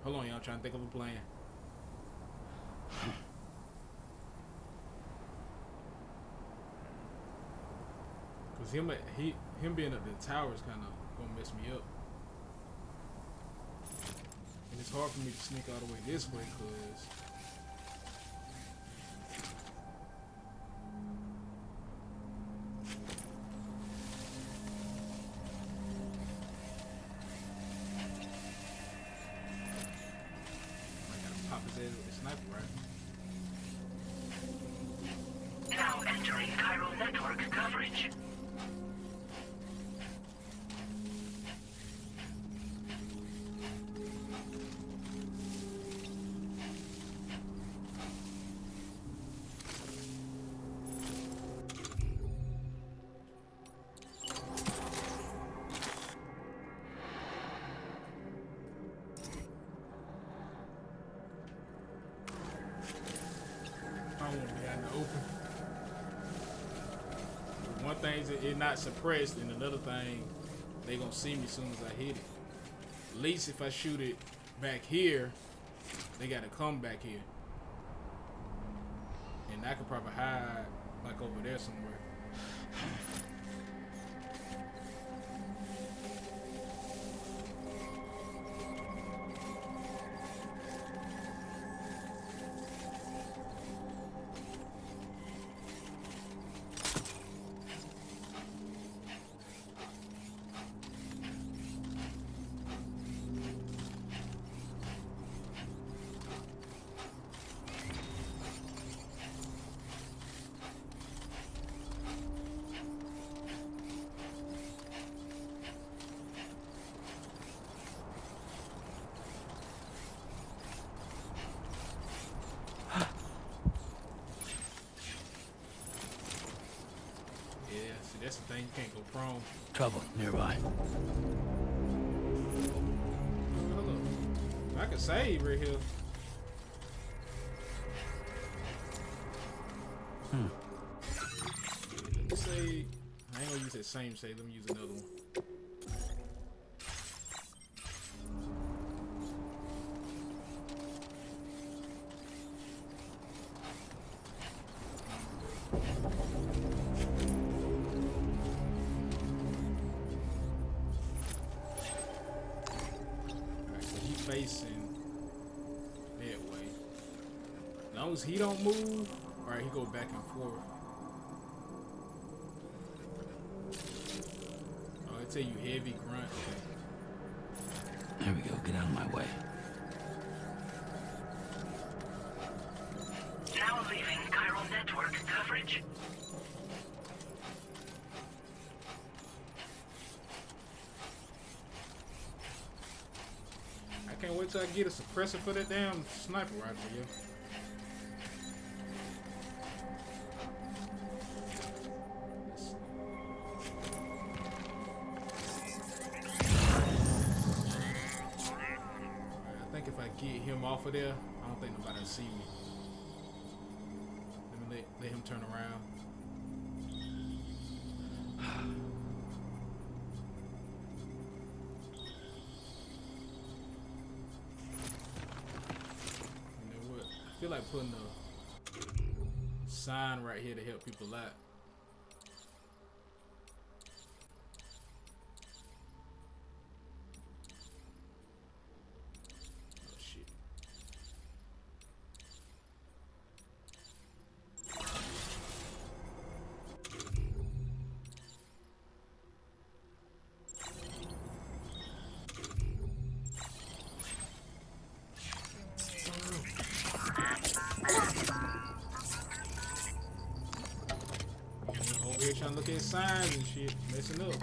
Hold on, y'all. Trying to think of a plan. Cause him being at the tower is kind of gonna mess me up, and it's hard for me to sneak all the way this way, cause Now entering chiral network coverage. I don't want to be out in the open. One thing's it not suppressed, and another thing, they gonna see me as soon as I hit it. At least if I shoot it back here, they gotta come back here. And I could probably hide like over there somewhere. That's the thing, you can't go prone. Trouble nearby. Hold up. I can save right here. Let me save. I ain't gonna use that same save. Let me use another one. Facing that way. The long as he don't move, alright, he go back and forth. Oh, it tell you heavy grunt. Okay. There we go. Get out of my way. Now leaving chiral network coverage. I can't wait till I get a suppressor for that damn sniper rifle, yo. I think if I get him off of there, I don't think nobody will see me. Let me let him turn around. I feel like putting a sign right here to help people out. Oh shit. Over here trying to look at signs and shit, messing up.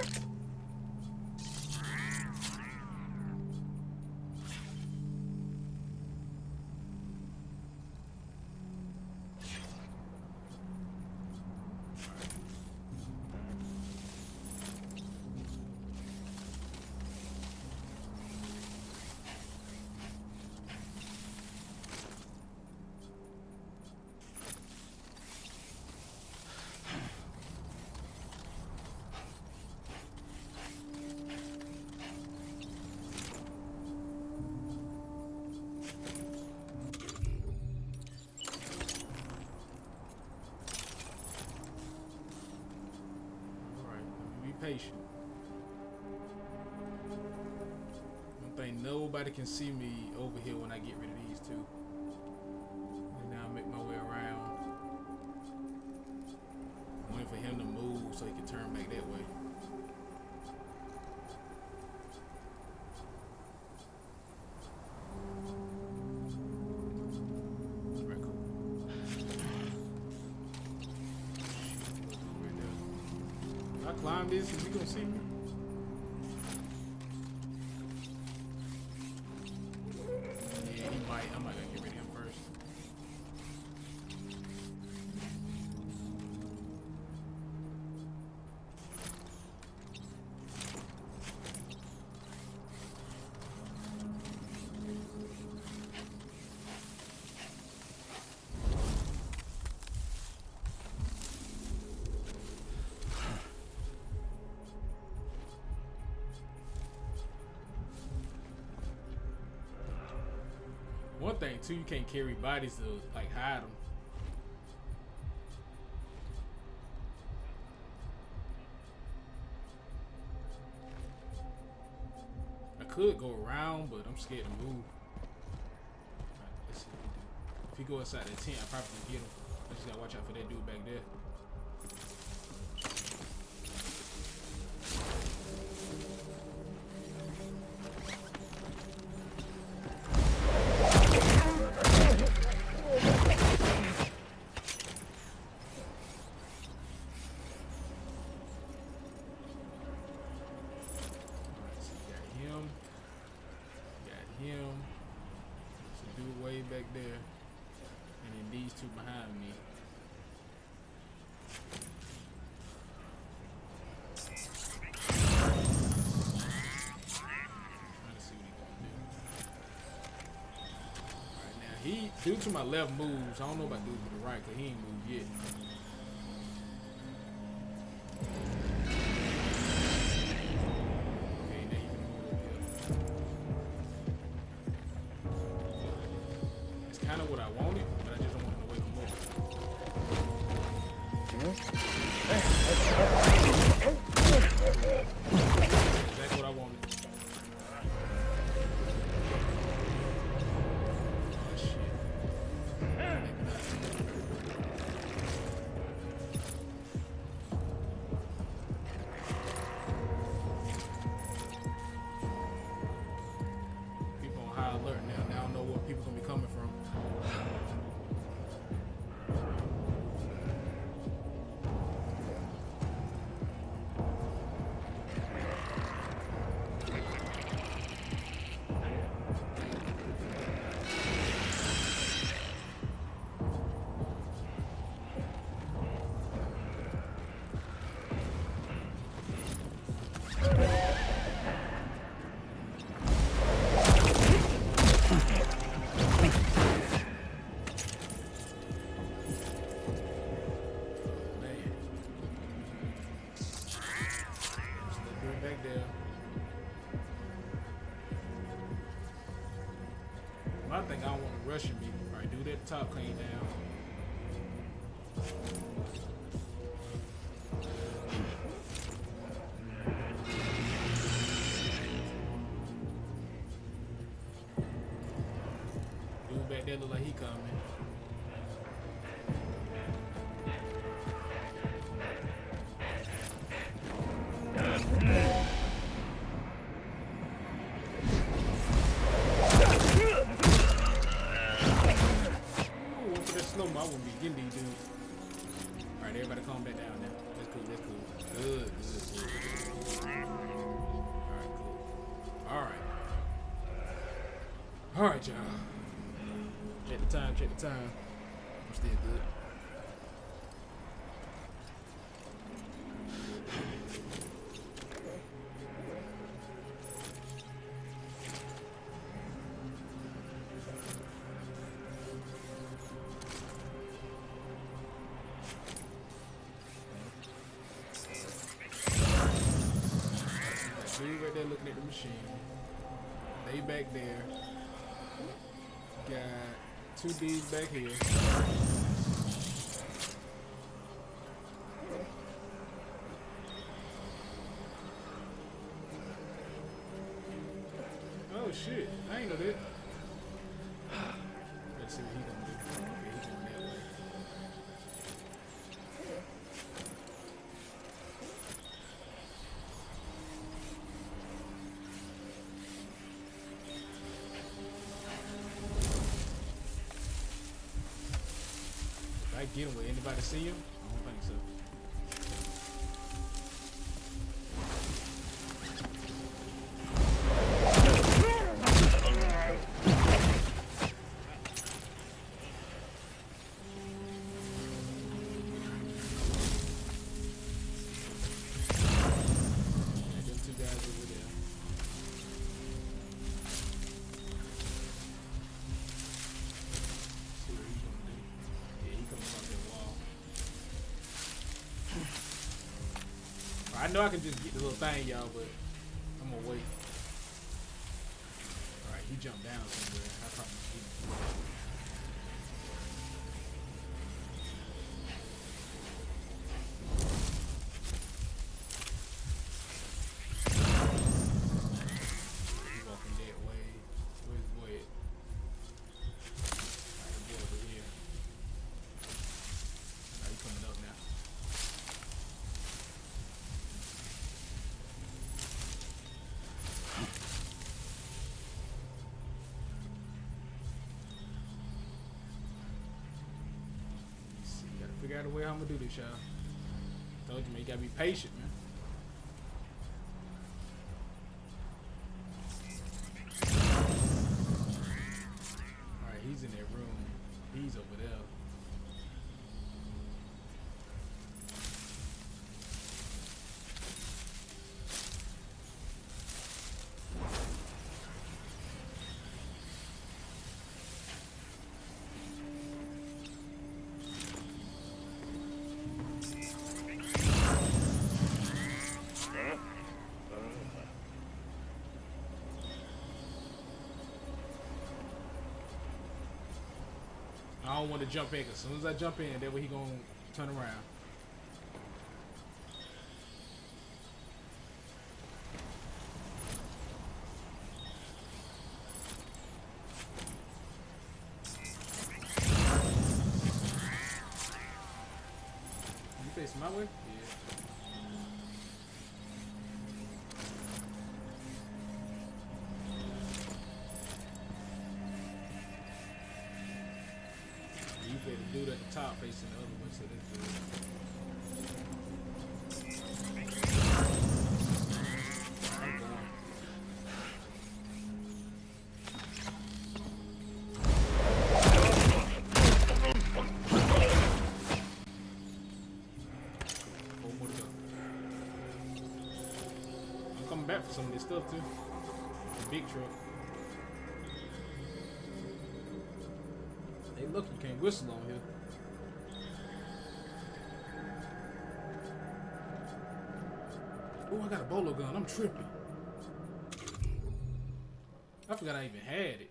Patient. I don't think nobody can see me over here when I get rid of these two. And now I make my way around. I'm waiting for him to move so he can turn back that way. Alright, cool. If I climb this, is he gonna see me? Yeah, he might. I might gotta get rid of him first. One thing too, you can't carry bodies to like hide them. I could go around, but I'm scared to move. Alright, let's see what he do. If he go inside that tent, I probably can get him. I just gotta watch out for that dude back there. Back there, and then these two behind me. Trying to see what he gonna do. Alright, now he, dude to my left moves. I don't know about dude to the right, cause he ain't moved yet. Kind of what I wanted, but I just don't want him to wake him up. That's what I wanted. Oh shit. Maybe not. I think I don't want to rush me. Alright, do that top clean down. Dude back there look like he coming. I wouldn't be getting these dudes. Alright, everybody calm back down now. That's cool, that's cool. Good, good, good. Alright, cool. Alright. Alright, y'all. Check the time, check the time. I'm still good. Right there looking at the machine. They back there. Got two D's back here. Oh shit, I ain't know that. Let's see what he gonna do. Okay, he going that way. I get him. Will anybody see him? I don't think so. Them two guys over there. See what he's gonna do. Yeah, he coming up that wall. I know I can just get the little thing, y'all, but I'm gonna wait. Alright, he jumped down somewhere. I probably get him. He's walking that way. Where's the boy at? Alright, the boy over here. Alright, he's coming up now. Let's see, gotta figure out a way how I'm gonna do this, y'all. Told you, man, you gotta be patient, man. Alright, he's in that room. He's over there. I don't want to jump in, because as soon as I jump in, that way he gonna turn around. You facing my way? Yeah. You better do that at the top facing the other one, so that's good. I'm going. Four more to go. I'm coming back for some of this stuff too. The big truck. Hey, look, you can't whistle on here. Oh, I got a bolo gun. I'm tripping. I forgot I even had it.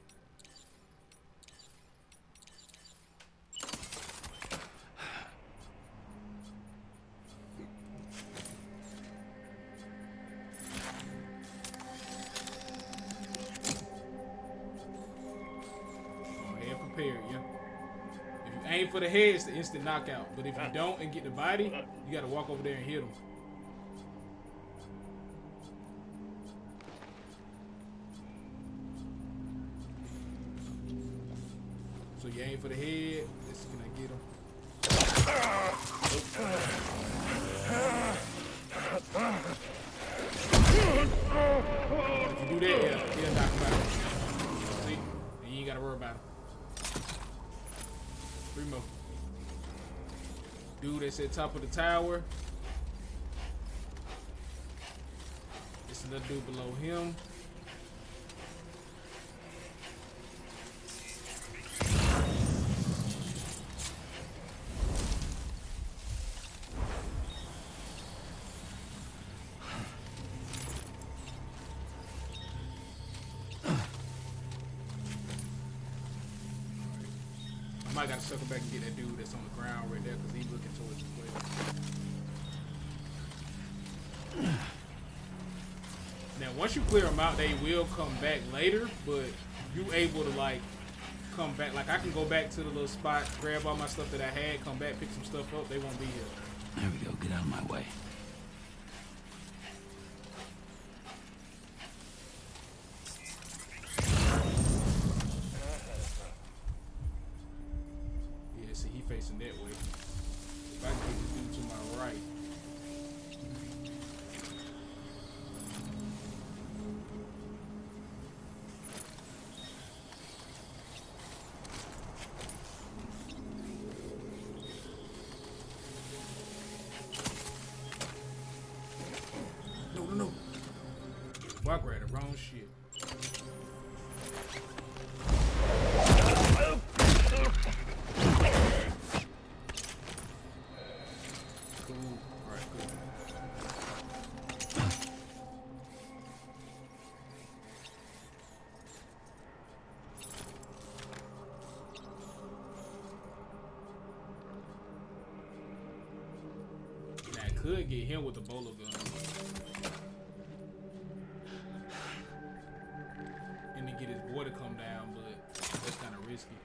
aim for the head, it's the instant knockout. But if you don't and get the body, you gotta walk over there and hit him. So you aim for the head. Let's see, can I get him? If you do that, yeah, he'll knock him out. See? And you ain't gotta worry about him. 3 more. Dude that's at top of the tower. There's another dude below him. I might gotta circle back and get that dude that's on the ground right there because he's looking towards the way. Now, once you clear them out, they will come back later, but you able to like come back. Like I can go back to the little spot, grab all my stuff that I had, come back, pick some stuff up. They won't be here. There we go. Get out of my way. Facing that way. If I can get this dude to my right. No. Well, I grabbed the wrong shit. Could get him with the bolo gun. And to get his boy to come down, but that's kind of risky.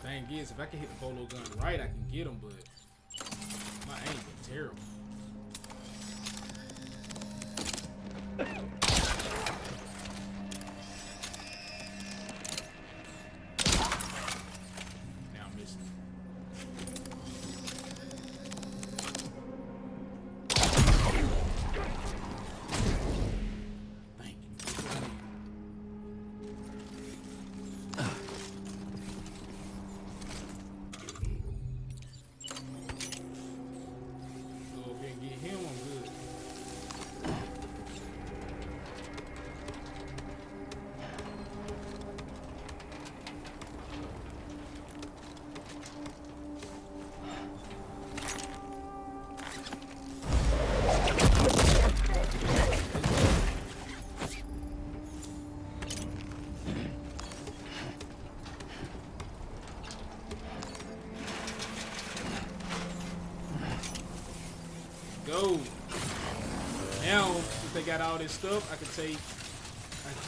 Thing is, if I can hit the bolo gun right, I can get him, but my aim is terrible. Now I'm missing. Thank you. Go. Now, since they got all this stuff, I can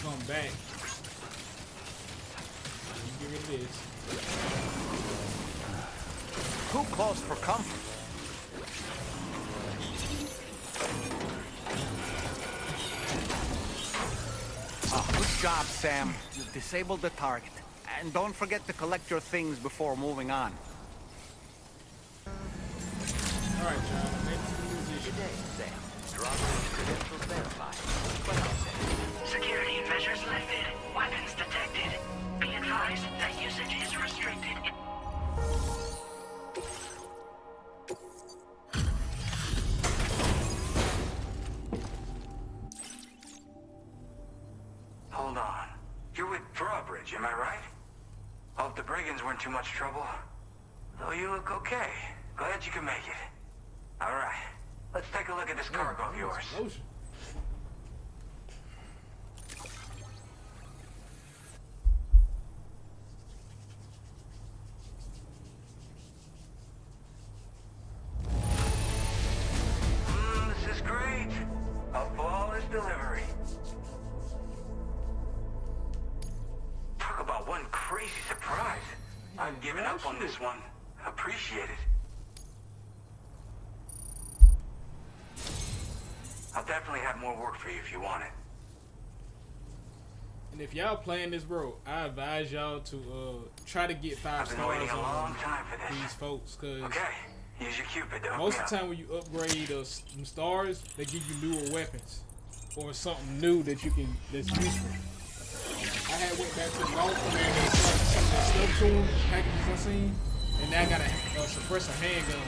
come back. Get rid of this. Too close for comfort. Good job, Sam. You've disabled the target. And don't forget to collect your things before moving on. Alright, John. Good day, Sam. Drawbridge credentials verified. What else? Security measures lifted. Weapons detected. Be advised that usage is restricted. Hold on. You're with Drawbridge, am I right? Hope the brigands weren't too much trouble. Though you look okay. Glad you can make it. Alright. Let's take a look at this cargo of yours. Lotion. This is great. A flawless delivery. Talk about one crazy surprise. I've given up on this one. Appreciate it. I'll definitely have more work for you if you want it. And if y'all playing this, bro, I advise y'all to try to get 5 I've been stars waiting a long on time for this. these folks, cause Okay, here's your Cupid. most of the time when you upgrade some stars, they give you newer weapons or something new that's useful. I had went back to the law command and started some of that stuff to them, packages I seen, and now I got a suppressor handgun.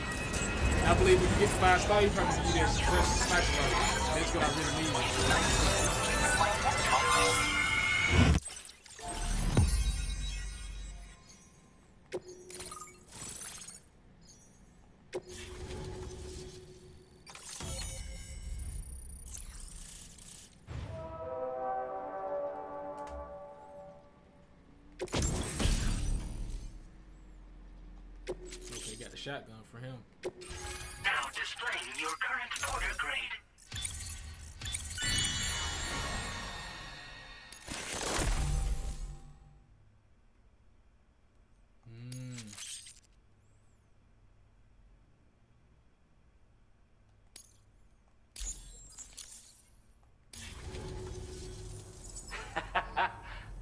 I believe when you get 5 stars, you probably need that suppressor sniper rifle. That's what I really need. Okay, got the shotgun for him. Now displaying your current porter grade.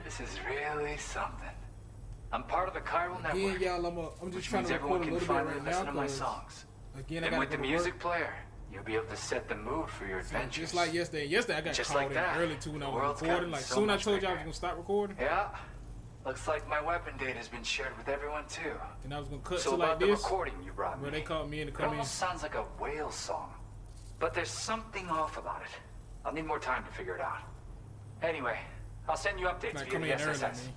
This is really something. I'm part of the chiral network. Again, y'all, I'm just trying to record a little bit right now. To my songs. Again, I and got with the music player, you'll be able to set the mood for your adventures. Just like yesterday. Yesterday I got just called like in that. early too when I The was world's recording. gotten Like so soon I much told you I was bigger. gonna stop recording. Yeah. Looks like my weapon data has been shared with everyone too. And I was gonna cut so to like about the this. recording you brought Where me. they called me in to It come in. almost sounds like a whale song. But there's something off about it. I'll need more time to figure it out. Anyway, I'll send you updates Like via coming the in early, SSS. man.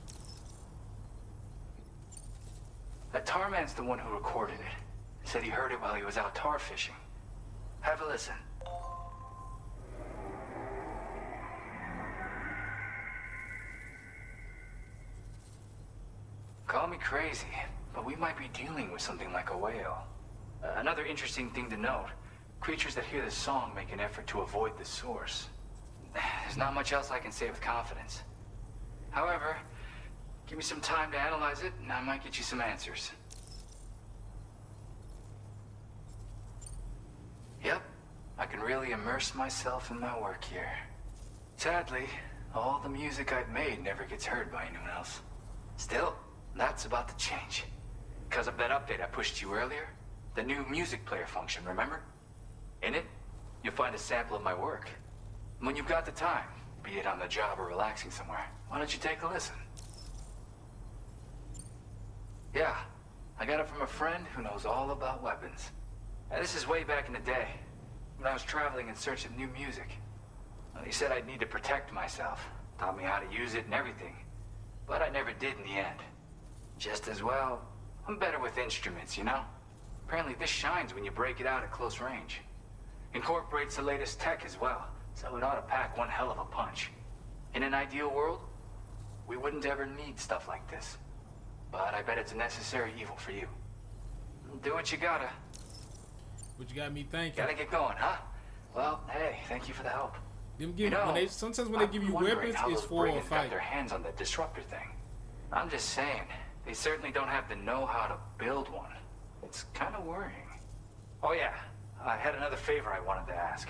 That tar man's the one who recorded it. Said he heard it while he was out tar fishing. Have a listen. Call me crazy, but we might be dealing with something like a whale. Another interesting thing to note, creatures that hear this song make an effort to avoid the source. There's not much else I can say with confidence. However, give me some time to analyze it, and I might get you some answers. Yep, I can really immerse myself in my work here. Sadly, all the music I've made never gets heard by anyone else. Still, that's about to change. Because of that update I pushed you earlier, the new music player function, remember? In it, you'll find a sample of my work. When you've got the time, be it on the job or relaxing somewhere, why don't you take a listen? Yeah, I got it from a friend who knows all about weapons. Now, this is way back in the day, when I was traveling in search of new music. Well, he said I'd need to protect myself, taught me how to use it and everything. But I never did in the end. Just as well, I'm better with instruments, you know? Apparently this shines when you break it out at close range. Incorporates the latest tech as well, so it ought to pack one hell of a punch. In an ideal world, we wouldn't ever need stuff like this. But I bet it's a necessary evil for you. Do what you gotta. What you got me thinking? Gotta get going, huh? Well, hey, thank you for the help. Them give, sometimes when they give you weapons, it's for a fight. Got their hands on the disruptor thing. I'm just saying, they certainly don't have the know-how to build one. It's kind of worrying. Oh yeah, I had another favor I wanted to ask,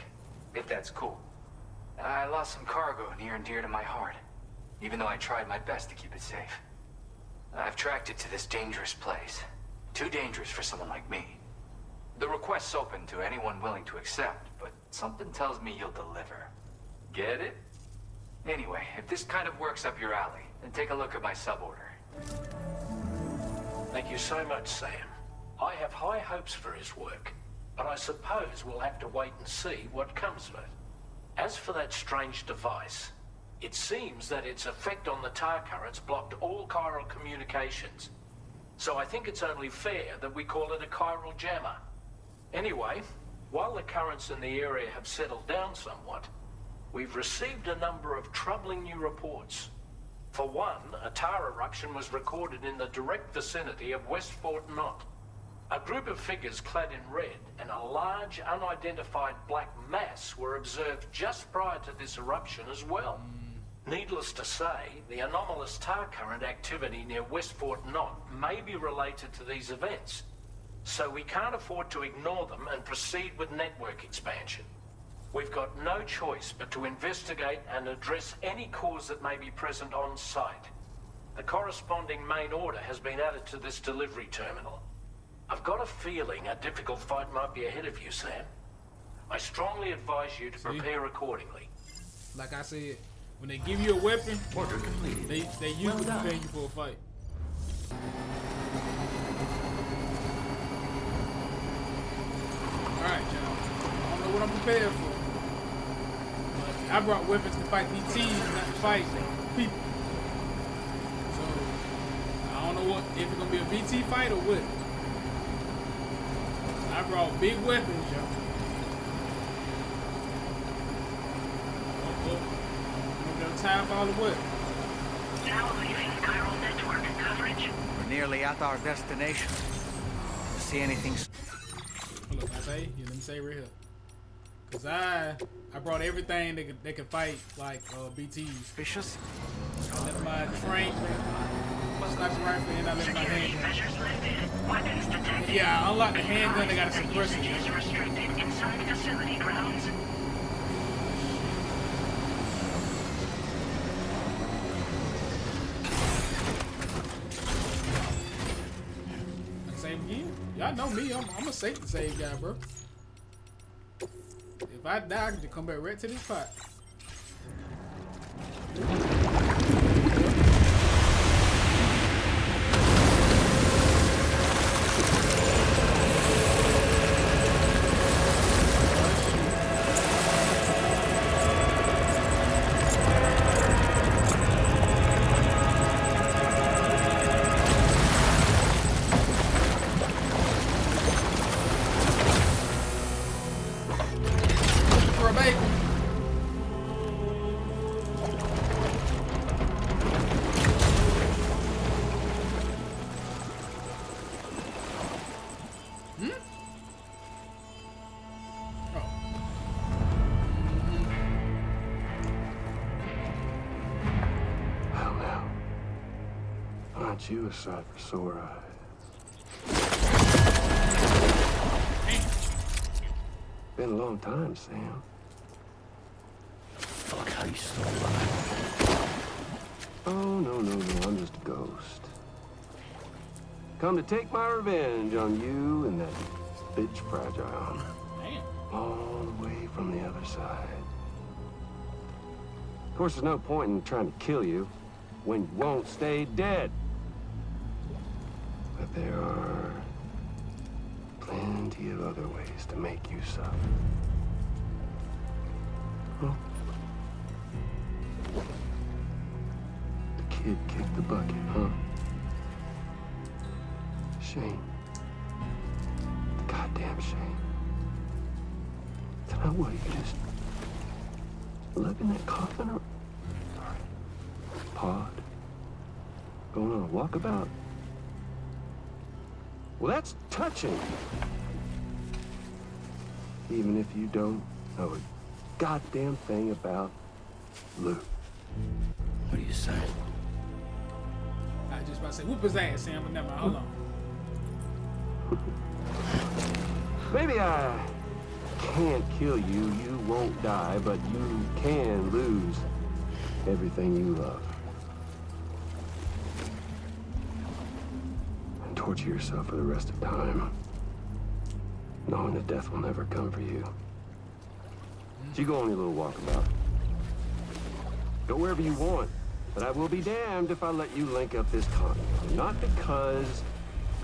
if that's cool. I lost some cargo near and dear to my heart, even though I tried my best to keep it safe. I've tracked it to this dangerous place. Too dangerous for someone like me. The request's open to anyone willing to accept, but something tells me you'll deliver. Get it? Anyway, if this kind of works up your alley, then take a look at my suborder. Thank you so much, Sam. I have high hopes for his work, but I suppose we'll have to wait and see what comes of it. As for that strange device, it seems that its effect on the tar currents blocked all chiral communications. So I think it's only fair that we call it a chiral jammer. Anyway, while the currents in the area have settled down somewhat, we've received a number of troubling new reports. For one, a tar eruption was recorded in the direct vicinity of West Fort Knot. A group of figures clad in red and a large unidentified black mass were observed just prior to this eruption as well. Needless to say, the anomalous tar current activity near West Fort Knot may be related to these events, so we can't afford to ignore them and proceed with network expansion. We've got no choice but to investigate and address any cause that may be present on site. The corresponding main order has been added to this delivery terminal. I've got a feeling a difficult fight might be ahead of you, Sam. I strongly advise you to prepare accordingly. Like I said, when they give you a weapon, they usually prepare you for a fight. Alright, y'all. I don't know what I'm prepared for. But I brought weapons to fight BTs, not to fight people. So, I don't know if it's going to be a BT fight or what. I brought big weapons, y'all. No time for all the what? Now leaving chiral network coverage. We're nearly at our destination. See anything? Hold up, let me say right here. Cause I brought everything that can fight like BTs. Vicious? I left my trank, sniper rifle, and I left my handgun. Weapons detected. Yeah, I unlocked the handgun. They got a suppressor. Usage is restricted inside facility grounds. Same again. Y'all know me. I'm a safety save guy, bro. If I die, I can just come back right to this pot. You a sight for sore eyes. Been a long time, Sam. Fuck, how you still alive? Oh, no, I'm just a ghost. Come to take my revenge on you and that bitch Fragile. All the way from the other side. Of course, there's no point in trying to kill you when you won't stay dead. But there are plenty of other ways to make you suffer. Well, the kid kicked the bucket, huh? Shame. Goddamn shame. Then what, you just live in that coffin or pod? Going on a walkabout? Well, that's touching. Even if you don't know a goddamn thing about Lou. What are you saying? I was just about to say, whoop his ass, Sam, but never mind. Hold on. Maybe I can't kill you, you won't die, but you can lose everything you love. Torture yourself for the rest of time, knowing that death will never come for you. So you go on your little walkabout. Go wherever you want, but I will be damned if I let you link up this continent. Not because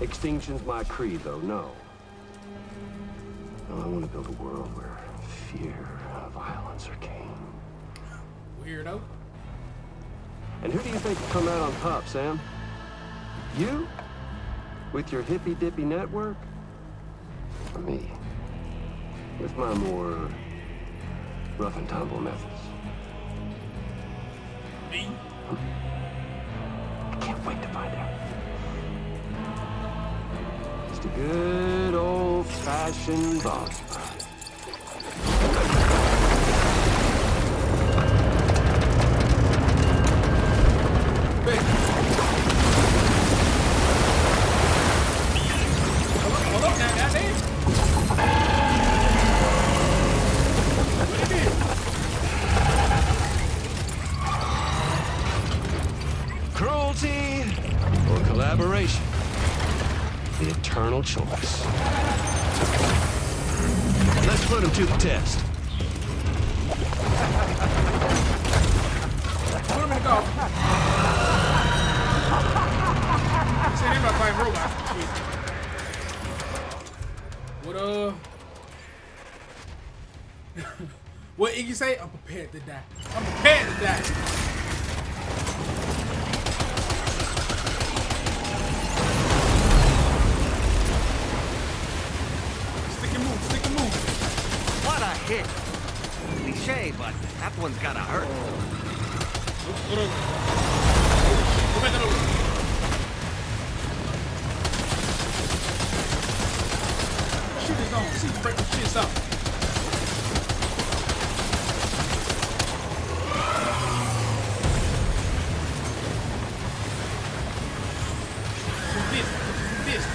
extinction's my creed, though, no. No, I want to build a world where fear and violence are king. Weirdo. And who do you think will come out on top, Sam? You? With your hippy-dippy network? Or me? with my more rough and tumble methods. Me? I can't wait to find out. Just a good old-fashioned boss fight. Hold up now, goddamn. What it is? Cruelty or collaboration? The eternal choice. Let's put him to the test. Put him in the car. Say him about fighting robots. What what Iggy say? I'm prepared to die. I'm prepared to die. Stick and move. What a hit! Cliche, but that one's gotta hurt. Go back over. Shoot his own. See, break the shits up. This.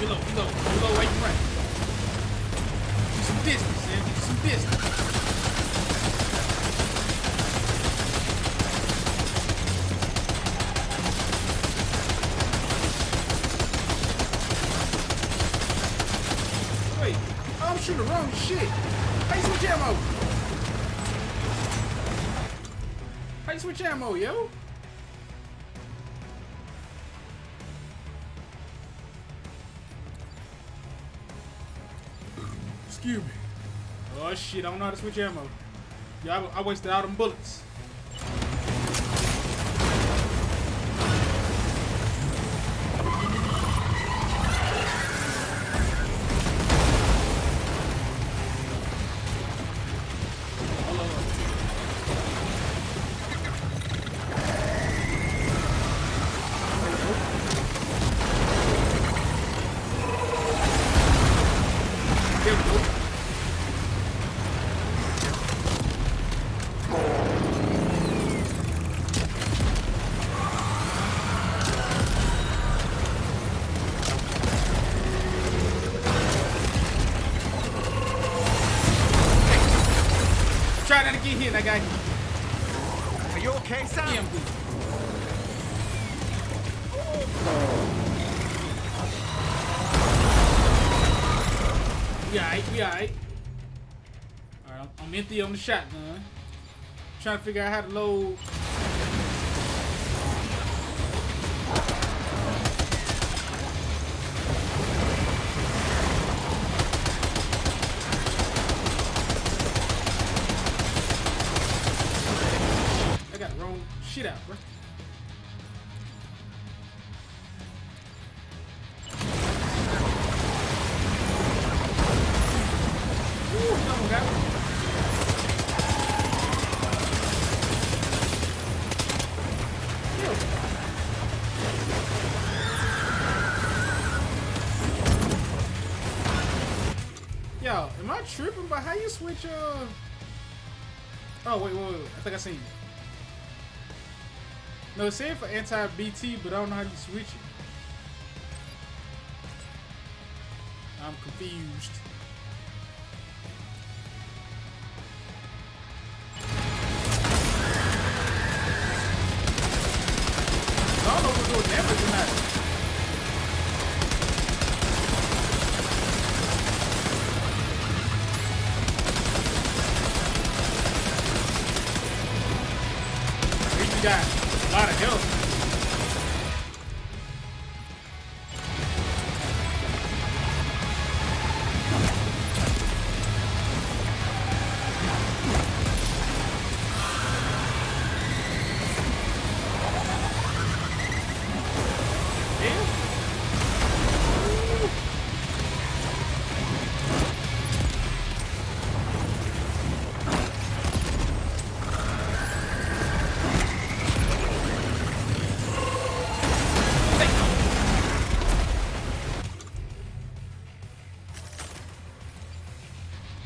Reload, wait, you run. Do some distance, man. Do some distance. Wait, I'm shooting the wrong shit. How you switch ammo? How you switch ammo, yo? Excuse me. Oh shit, I don't know how to switch ammo. Yeah, I wasted all them bullets. There we go. Try not to get hit, that guy. Are you okay, Sam? Yeah, I'm good. We alright. Alright, I'm empty on the shotgun. Trying to figure out how to load. I got the wrong shit out, bro. Ooh, no, got it. Yo, am I tripping? But how you switch? Oh wait. I think I seen it. No, it's saying for anti-BT, but I don't know how you switch it. I'm confused. I don't know if we're doing damage or not. He got a lot of health.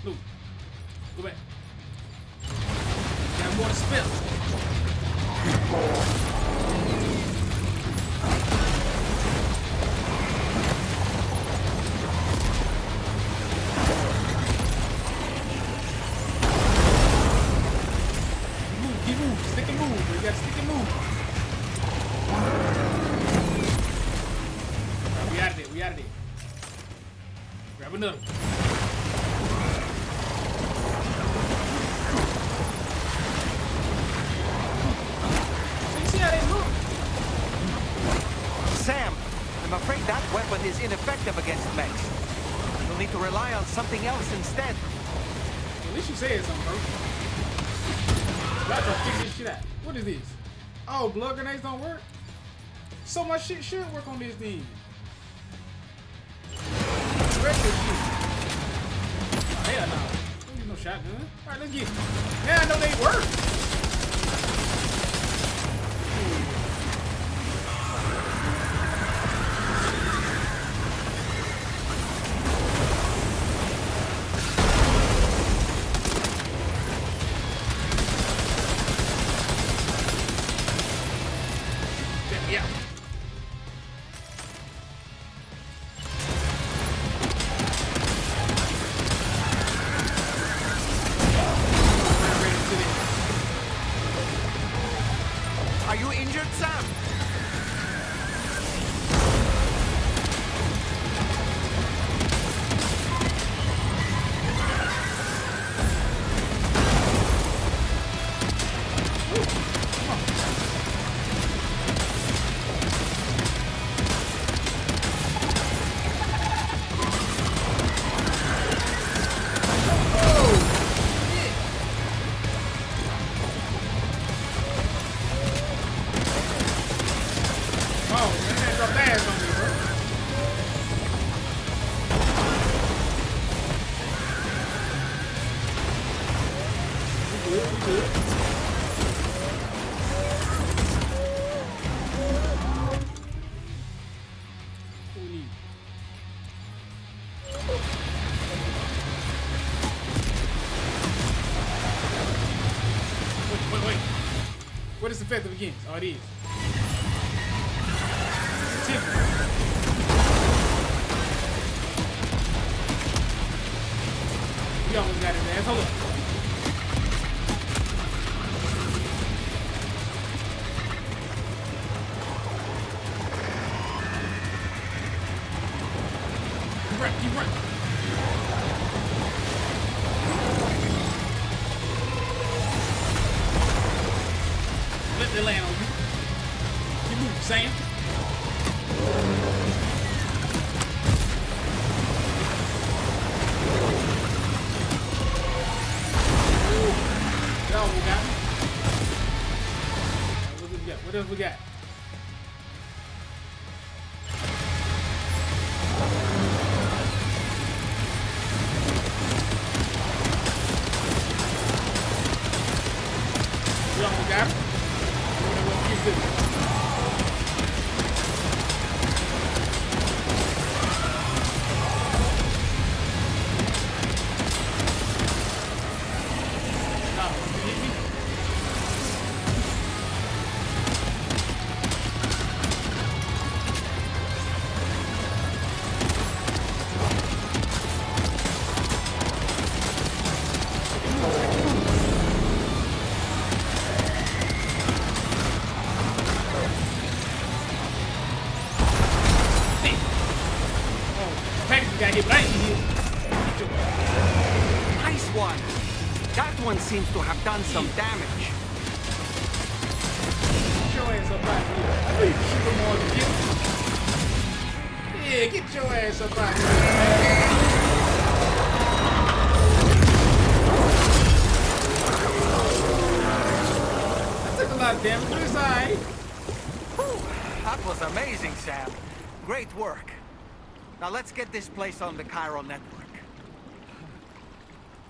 Look. Go back. Got more to spell. Keep moving. Stick and move. You gotta stick and move. Right, we out of there. We out of there. Grab another one. Sam, I'm afraid that weapon is ineffective against mechs. You'll need to rely on something else instead. At least you said something, bro. Y'all trying to fix this shit out. What is this? Oh, blood grenades don't work? So much shit should work on this thing. Regular shit. Oh, hell no. Don't use no shotgun. Alright, let's get it. Now I know they work. Are you injured, Sam? Wait. What is effective against? Oh, it is. We almost got his ass. Hold up. Keep running. Let that land on you. Keep moving, Sam. That all we got. What else we got? Nice one. That one seems to have done some damage. Get your ass up out here. I know you can shoot them all to kill. Yeah, get your ass up out here. That took a lot of damage, but it's alright. That was amazing, Sam. Great work. Now let's get this place on the chiral network.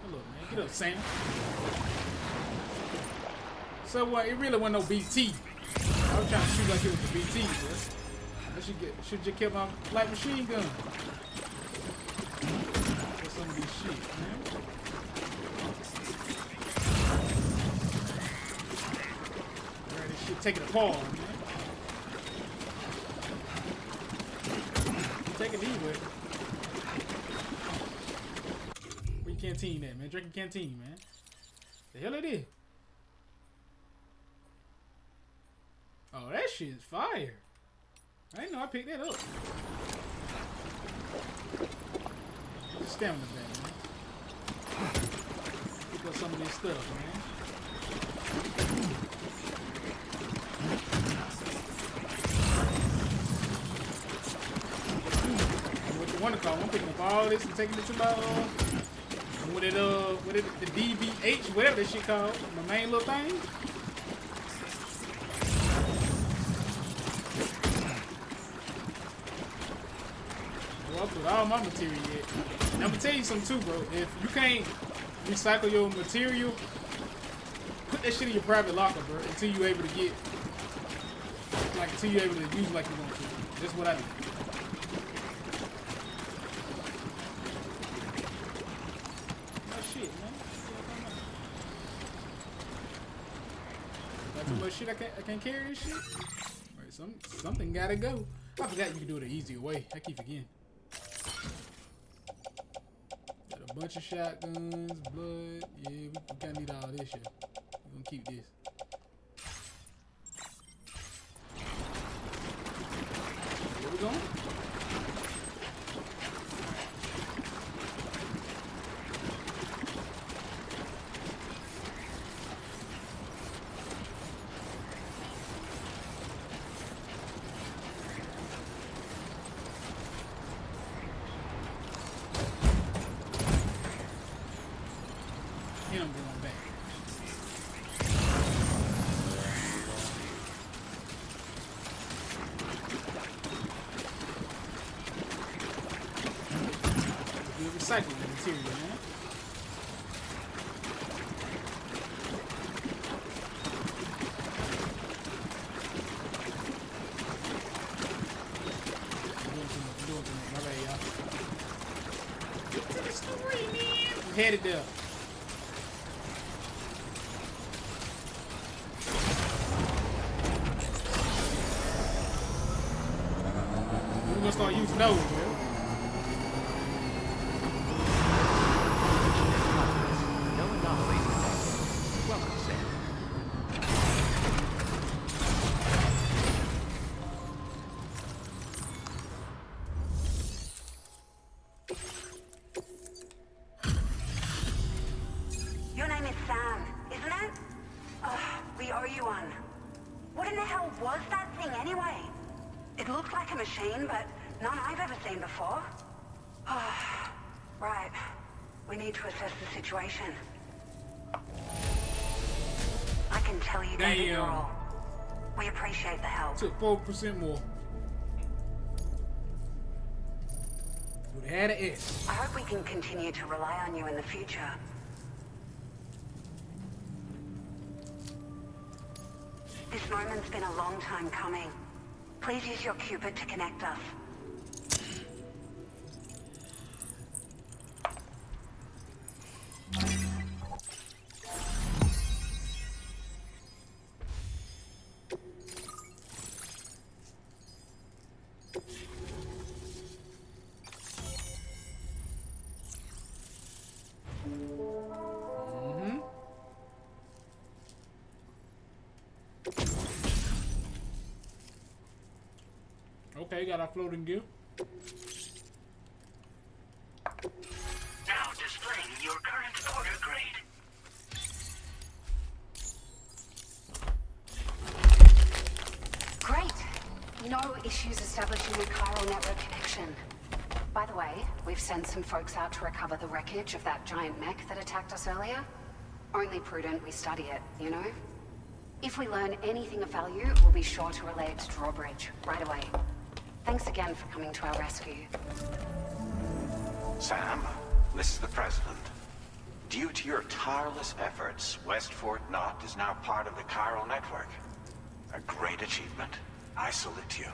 Hello, man. Get up, Sam. So what? It really wasn't no BT. I was trying to shoot like it was the BT, but I should just kept my light machine gun. For some of these shit, man. take it apart, man. Take it anyway. Where your canteen at, man? Drink your canteen, man. The hell it is? Oh, that shit is fire. I didn't know I picked that up. Just stamina back, man. Pick up some of this stuff, man. What you want to call? I'm picking up all this and taking it to my what it the DBH, whatever that shit called, my main little thing. Well, I put all my material yet. And I'm gonna tell you something too, bro. If you can't recycle your material, put that shit in your private locker, bro, until you're able to get, like, until you're able to use like you want to. That's what I do. Oh shit, man. Got too much shit. I can't carry this shit. Right, something gotta go. I forgot you can do it the easier way. I keep forgetting. Got a bunch of shotguns, blood. Yeah, we kinda need all this shit. We're gonna keep this. Where we going? And I'm going back. Good recycling material, man. I'm doing too much. My bad, y'all. Get to the story, man. I'm headed there. We're gonna start using those, man. No anomalies. Welcome, Sam. Your name is Sam, isn't it? We owe you one. What in the hell was that thing anyway? It looked like a machine, but none I've ever seen before. Right. We need to assess the situation. I can tell you gave it your all. We appreciate the help. Took 4% more. Would have had an S. I hope we can continue to rely on you in the future. This moment's been a long time coming. Please use your Cupid to connect us. Okay, got our floating gear. Now displaying your current order grade. Great. No issues establishing a chiral network connection. By the way, we've sent some folks out to recover the wreckage of that giant mech that attacked us earlier. Only prudent we study it, you know? If we learn anything of value, we'll be sure to relay it to Drawbridge right away. Thanks again for coming to our rescue. Sam, this is the President. Due to your tireless efforts, West Fort Knot is now part of the chiral network. A great achievement. I salute you.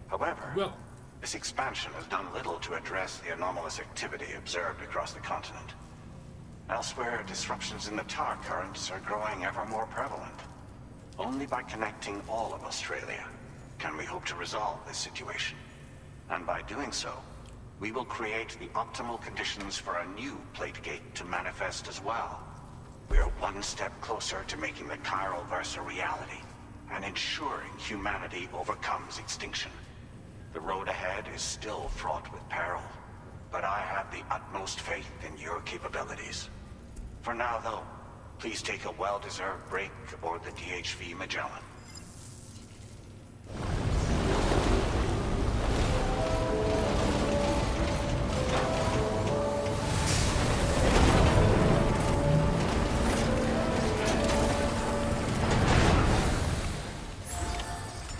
However, this expansion has done little to address the anomalous activity observed across the continent. Elsewhere, disruptions in the tar currents are growing ever more prevalent. Only by connecting all of Australia can we hope to resolve this situation. And by doing so, we will create the optimal conditions for a new Plategate to manifest as well. We're one step closer to making the Chiral Verse a reality, and ensuring humanity overcomes extinction. The road ahead is still fraught with peril, but I have the utmost faith in your capabilities. For now, though, please take a well-deserved break aboard the DHV Magellan.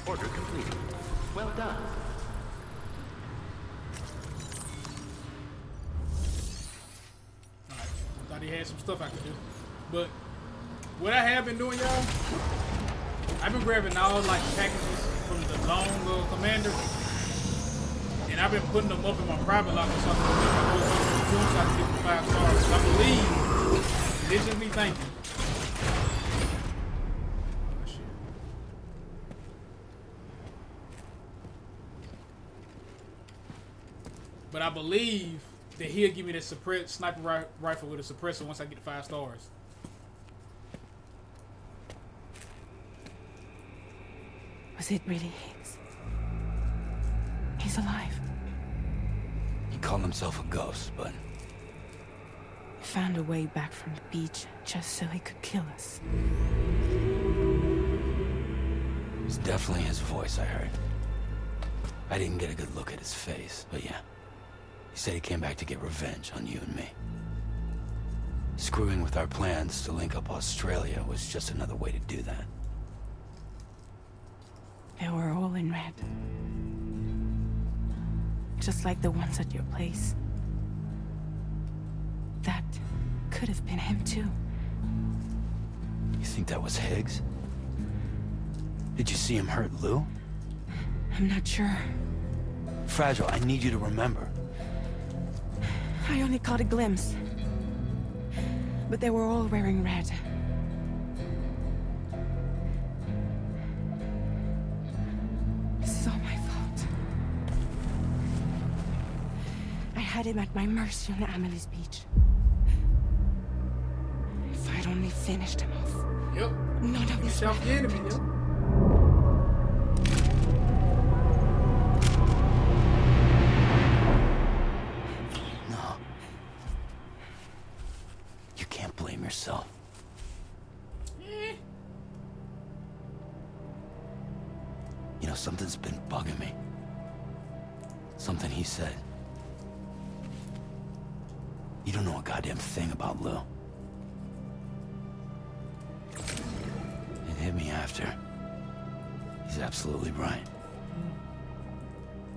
Order completed. Well done. Alright, I thought he had some stuff I could do. But what I have been doing, y'all, I've been grabbing all like packages from the lone little commander, and I've been putting them up in my private locker so I can get the 5 stars. So I believe this is me thinking. Oh shit. But I believe that he'll give me the sniper rifle with a suppressor once I get the 5 stars. Was it really Higgs? He's alive. He called himself a ghost, but... He found a way back from the beach just so he could kill us. It was definitely his voice I heard. I didn't get a good look at his face, but yeah. He said he came back to get revenge on you and me. Screwing with our plans to link up Australia was just another way to do that. They were all in red. Just like the ones at your place. That could have been him too. You think that was Higgs? Did you see him hurt Lou? I'm not sure. Fragile, I need you to remember. I only caught a glimpse. But they were all wearing red. This is all my fault. I had him at my mercy on Amelie's beach. If I'd only finished him off. Yep. None of this. Yourself the enemy, yep. Yourself. You know, something's been bugging me. Something he said. You don't know a goddamn thing about Lou. It hit me after. He's absolutely right.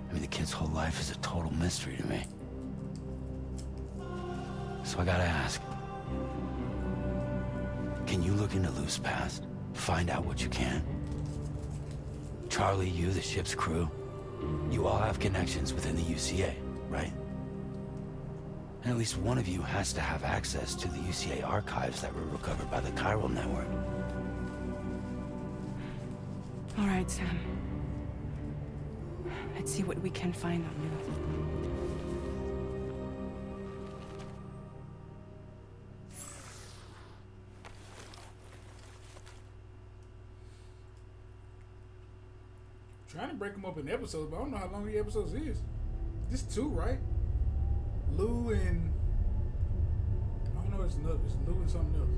I mean, the kid's whole life is a total mystery to me. So I gotta ask. Can you look into Lou's past? Find out what you can? Charlie, you, the ship's crew, you all have connections within the UCA, right? And at least one of you has to have access to the UCA archives that were recovered by the Chiral Network. All right, Sam. Let's see what we can find on Lou. Trying to break them up in episodes, but I don't know how long the episodes is. This 2, right? Lou and... I don't know, it's Lou and something else.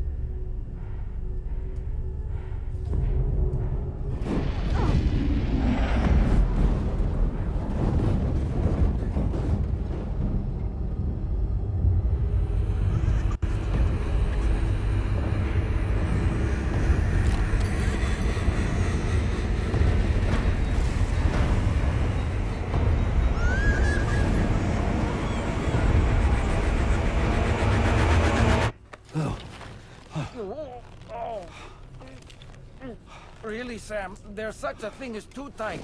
Really, Sam, there's such a thing as too tight.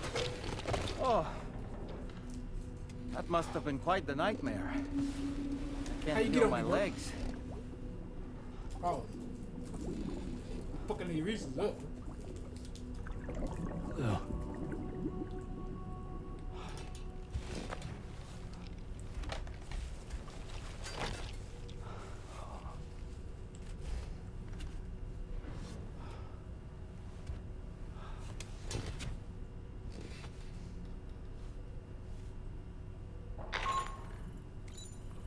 Oh. That must have been quite the nightmare. I can't feel my legs. Oh. Fucking these reasons up.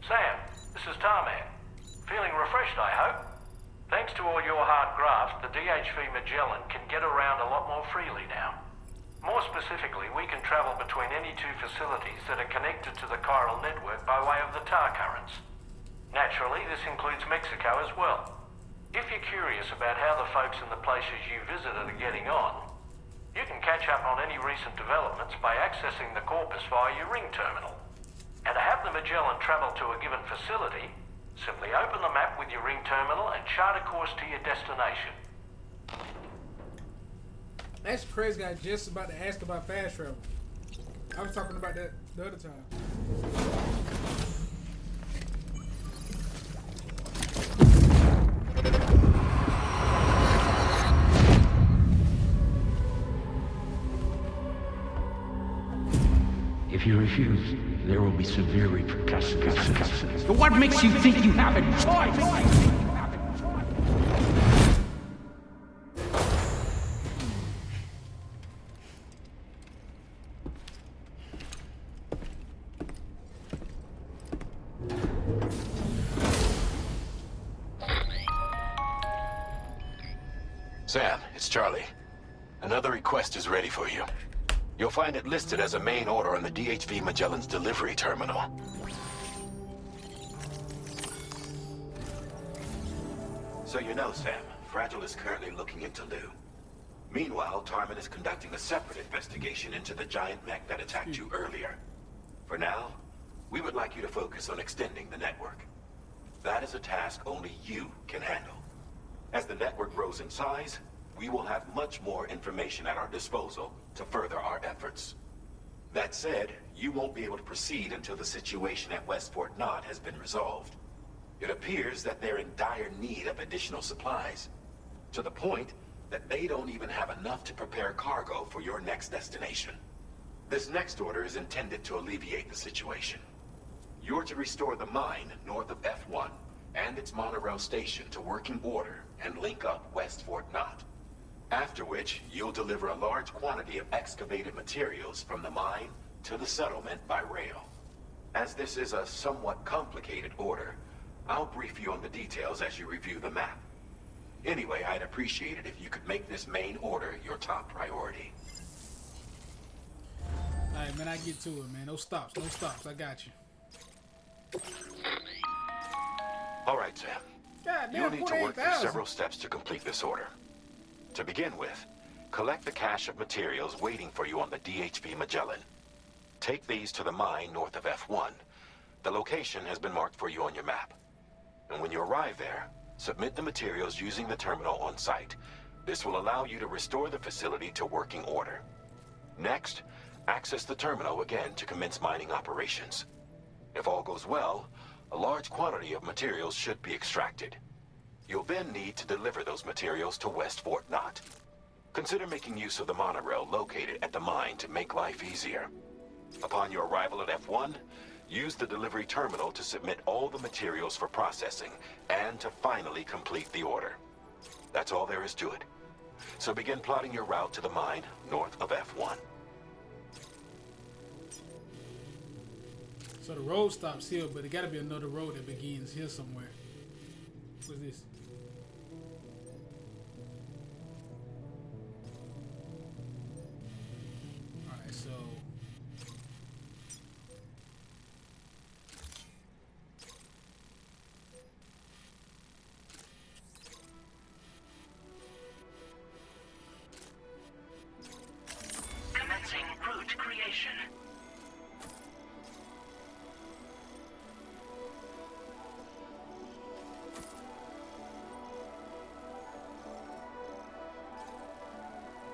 Sam, this is Tarman. Feeling refreshed, I hope? Thanks to all your hard graft, the DHV Magellan can get around a lot more freely now. More specifically, we can travel between any two facilities that are connected to the chiral network by way of the tar currents. Naturally, this includes Mexico as well. If you're curious about how the folks in the places you visited are getting on, you can catch up on any recent developments by accessing the Corpus via your ring terminal. And to have the Magellan travel to a given facility, simply open the map with your ring terminal and chart a course to your destination. That's crazy. I just about to ask about fast travel. I was talking about that the other time. If you refuse, there will be severe repercussions. But what makes you think you have a choice? Sam, it's Charlie. Another request is ready for you. You'll find it listed as a main order on the DHV Magellan's delivery terminal. So you know, Sam, Fragile is currently looking into Lou. Meanwhile, Tarman is conducting a separate investigation into the giant mech that attacked you earlier. For now, we would like you to focus on extending the network. That is a task only you can handle. As the network grows in size, we will have much more information at our disposal to further our efforts. That said, you won't be able to proceed until the situation at West Fort Knott has been resolved. It appears that they're in dire need of additional supplies, to the point that they don't even have enough to prepare cargo for your next destination. This next order is intended to alleviate the situation. You're to restore the mine north of F1 and its monorail station to working order and link up West Fort Knott. After which, you'll deliver a large quantity of excavated materials from the mine to the settlement by rail. As this is a somewhat complicated order, I'll brief you on the details as you review the map. Anyway, I'd appreciate it if you could make this main order your top priority. Alright, man, I get to it, man. No stops, no stops. I got you. Alright, Sam. God damn, You'll need to work through 48,000. several steps to complete this order. To begin with, collect the cache of materials waiting for you on the DHV Magellan. Take these to the mine north of F1. The location has been marked for you on your map. And when you arrive there, submit the materials using the terminal on site. This will allow you to restore the facility to working order. Next, access the terminal again to commence mining operations. If all goes well, a large quantity of materials should be extracted. You'll then need to deliver those materials to West Fort Knott. Consider making use of the monorail located at the mine to make life easier. Upon your arrival at F1, use the delivery terminal to submit all the materials for processing and to finally complete the order. That's all there is to it. So begin plotting your route to the mine north of F1. So the road stops here, but there gotta be another road that begins here somewhere. What's this? Alright, so Commencing route creation.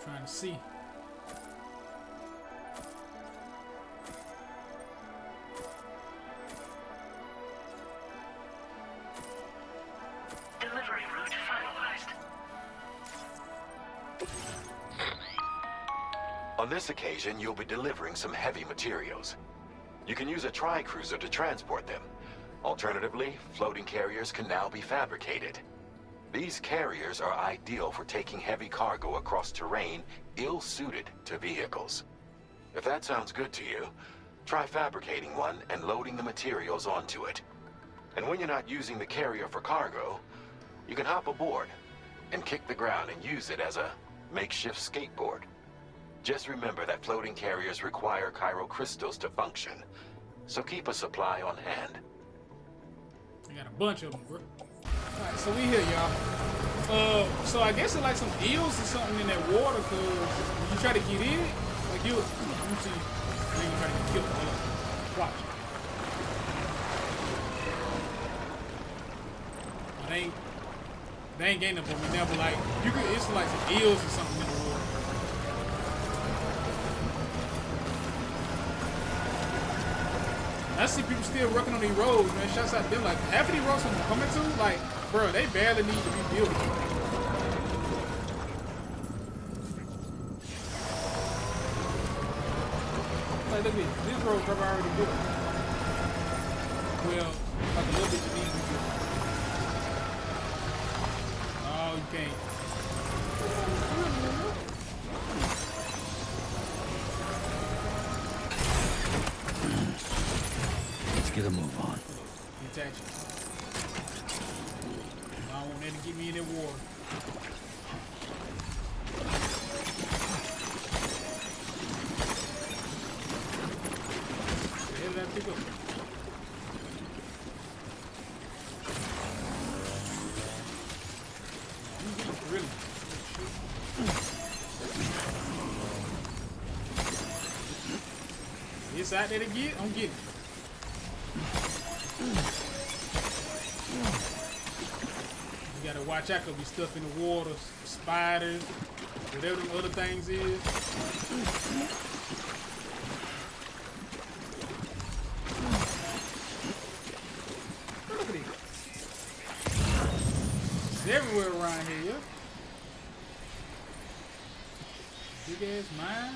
trying to see. Delivery route finalized. On this occasion, you'll be delivering some heavy materials. You can use a tri-cruiser to transport them. Alternatively, floating carriers can now be fabricated. These carriers are ideal for taking heavy cargo across terrain ill-suited to vehicles. If that sounds good to you, try fabricating one and loading the materials onto it. And when you're not using the carrier for cargo, you can hop aboard and kick the ground and use it as a makeshift skateboard. Just remember that floating carriers require chiral crystals to function, so keep a supply on hand. I got a bunch of them, bro. Alright, so we here, y'all. So I guess it's like some eels or something in that water, cause when you try to get in, like you see, you try to get killed. Hold on. Watch. They ain't getting up on me now, but like you could, it's like some eels or something in the water. I see people still working on these roads, man. Shouts out to them. Like half of these roads I'm coming to, like, bro, they barely need to be built. Like, look at this. This road probably already built. Well, like a little bit to need to be built. Oh, you can't. Let's get a move on. Detach it. I don't want that to get me in that water. The hell did I pick up? Really? It's out there to get? I'm getting it. You gotta watch out, cause we stuff in the water, spiders, whatever them other things is. Look at it. It's everywhere around here, yeah. Big ass mine.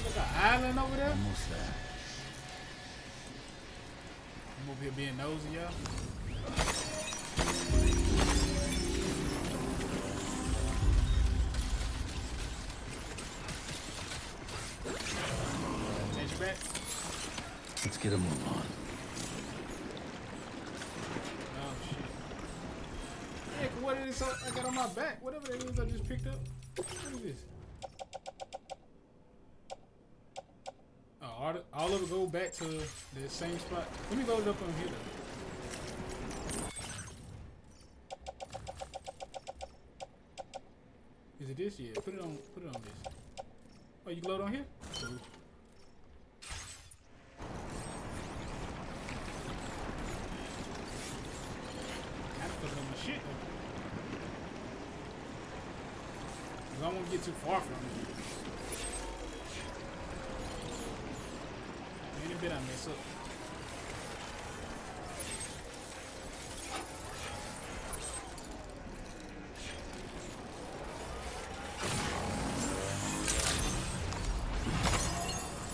Look, an island over there. Almost there. I'm over here being nosy, y'all. Take you back. Let's get a move on. Oh shit. Heck, what is this I got on my back? Whatever that is I just picked up. What is this? All of it go back to the same spot. Let me load it up on here though. Is it this? Yeah, put it on this. Oh, you can load on here? Cool. I have to put it on my shit though. 'Cause I don't want to get too far from it. Any bit I mess up.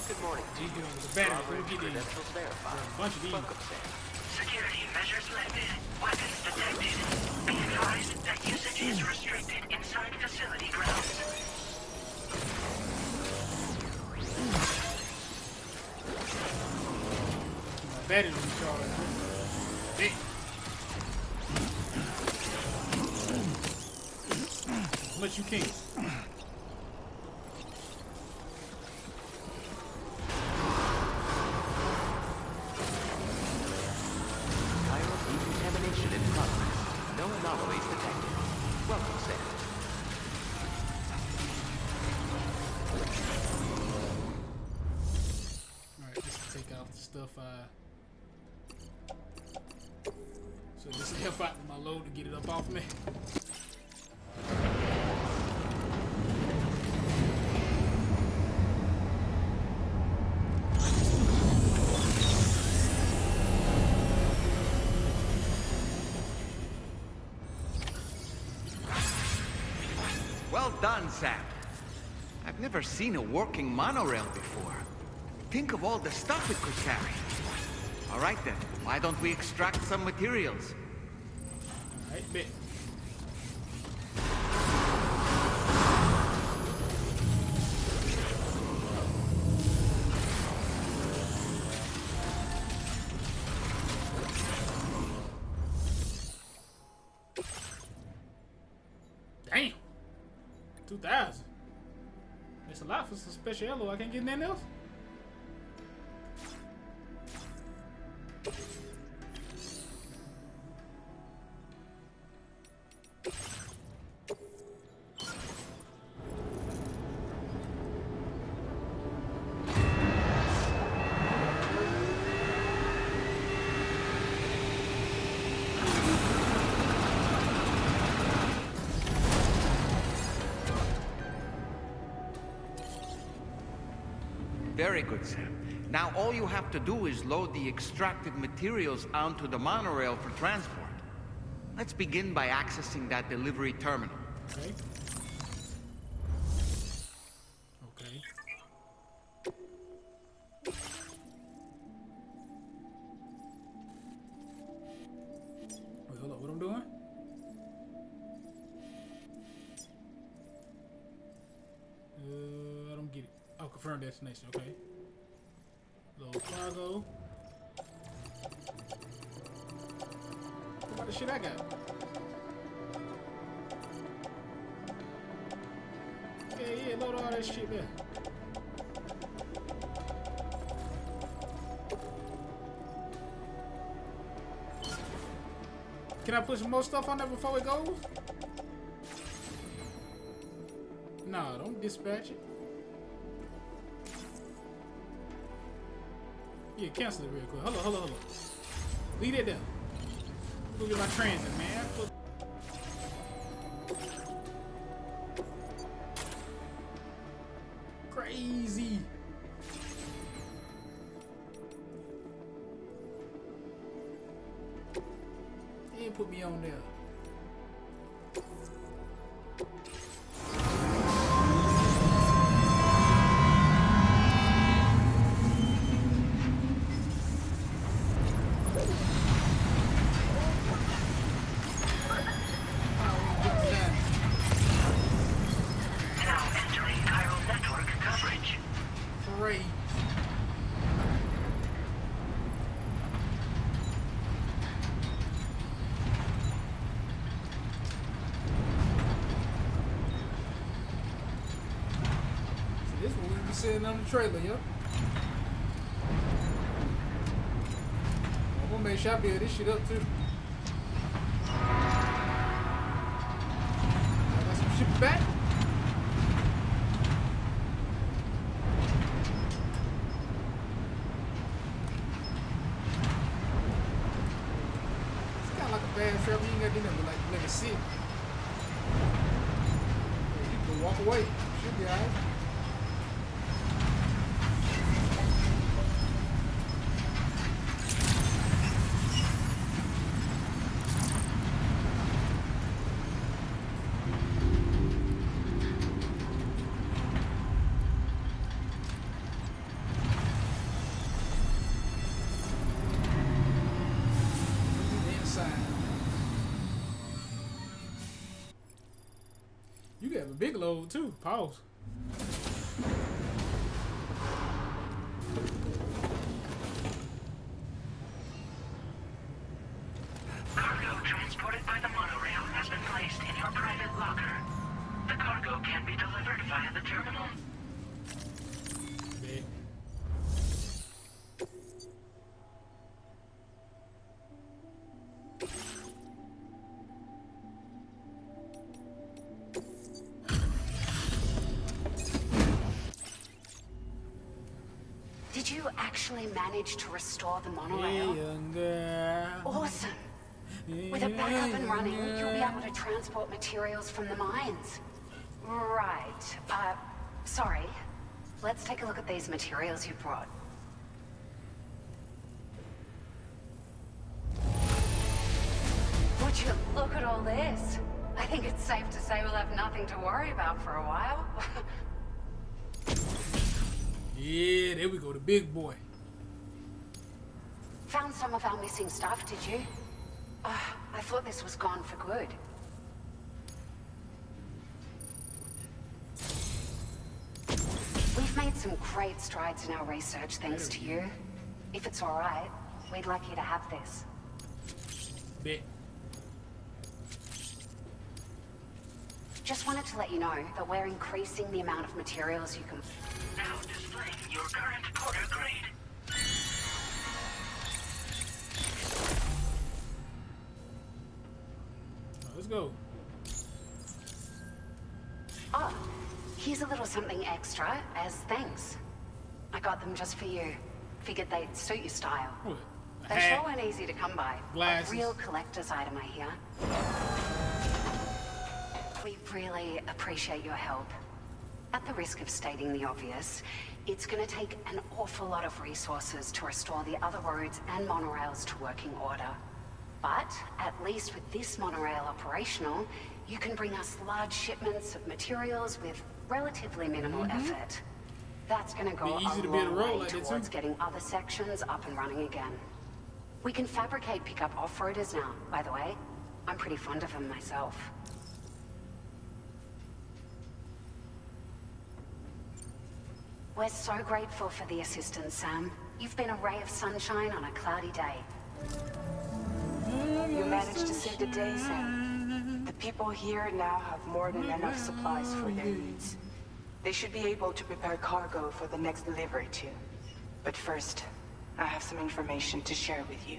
Good morning. The battery. Let me get these. A bunch of these. Security measures lifted. Weapons detected. Be advised that usage is restricted inside facility grounds. Battery recharge. Big. As much you can. Chiral decontamination in progress. No anomalies detected. Welcome, Sam. Alright, let's take out the stuff so this will help out with my load to get it up off me. Well done, Sam. I've never seen a working monorail before. Think of all the stuff it could carry. All right then, why don't we extract some materials? All right, bet. Damn. 2,000. That's a lot for some special yellow. I can't get nothing else. Very good, Sam. Now all you have to do is load the extracted materials onto the monorail for transport. Let's begin by accessing that delivery terminal. Okay. Okay. Wait, hold on. What I'm doing? I don't get it. Oh, confirm destination. Okay. Low cargo. What about the shit I got? Yeah, load all that shit there. Can I put some more stuff on there before it goes? No, don't dispatch it. Yeah, cancel it real quick. Hold on. Leave it there. Go get my transit, man. Crazy. They didn't put me on there. Sitting on the trailer, yep. I'm gonna make sure I build this shit up too. I got some shit back. It's kind of like a fast travel. You ain't gotta do nothing but like let it sit. Yeah, you can walk away. Should be alright. You got a big load too. Pause. Cargo transported by the monorail has been placed in your private locker. The cargo can be delivered via the terminal. Big. Did you actually manage to restore the monorail? Awesome. With it back up and running, you'll be able to transport materials from the mines. Right. Sorry. Let's take a look at these materials you brought. Would you look at all this? I think it's safe to say we'll have nothing to worry about for a while. Yeah, there we go, the big boy. Found some of our missing stuff, did you? I thought this was gone for good. We've made some great strides in our research thanks to you. If it's all right, we'd like you to have this. Bet. Just wanted to let you know that we're increasing the amount of materials you can... Now displaying your current quarter grade. Let's go. Oh, here's a little something extra as thanks. I got them just for you. Figured they'd suit your style. They sure weren't easy to come by. Glasses. A real collector's item, I hear. We really appreciate your help. At the risk of stating the obvious, it's gonna take an awful lot of resources to restore the other roads and monorails to working order. But at least with this monorail operational, you can bring us large shipments of materials with relatively minimal effort. That's gonna go Be easy a to be able to long roll way like that, towards too. getting other sections up and running again. We can fabricate pickup off-roaders now, by the way. I'm pretty fond of them myself. We're so grateful for the assistance, Sam. You've been a ray of sunshine on a cloudy day. You managed to save the day, Sam. The people here now have more than enough supplies for their needs. They should be able to prepare cargo for the next delivery too. But first, I have some information to share with you.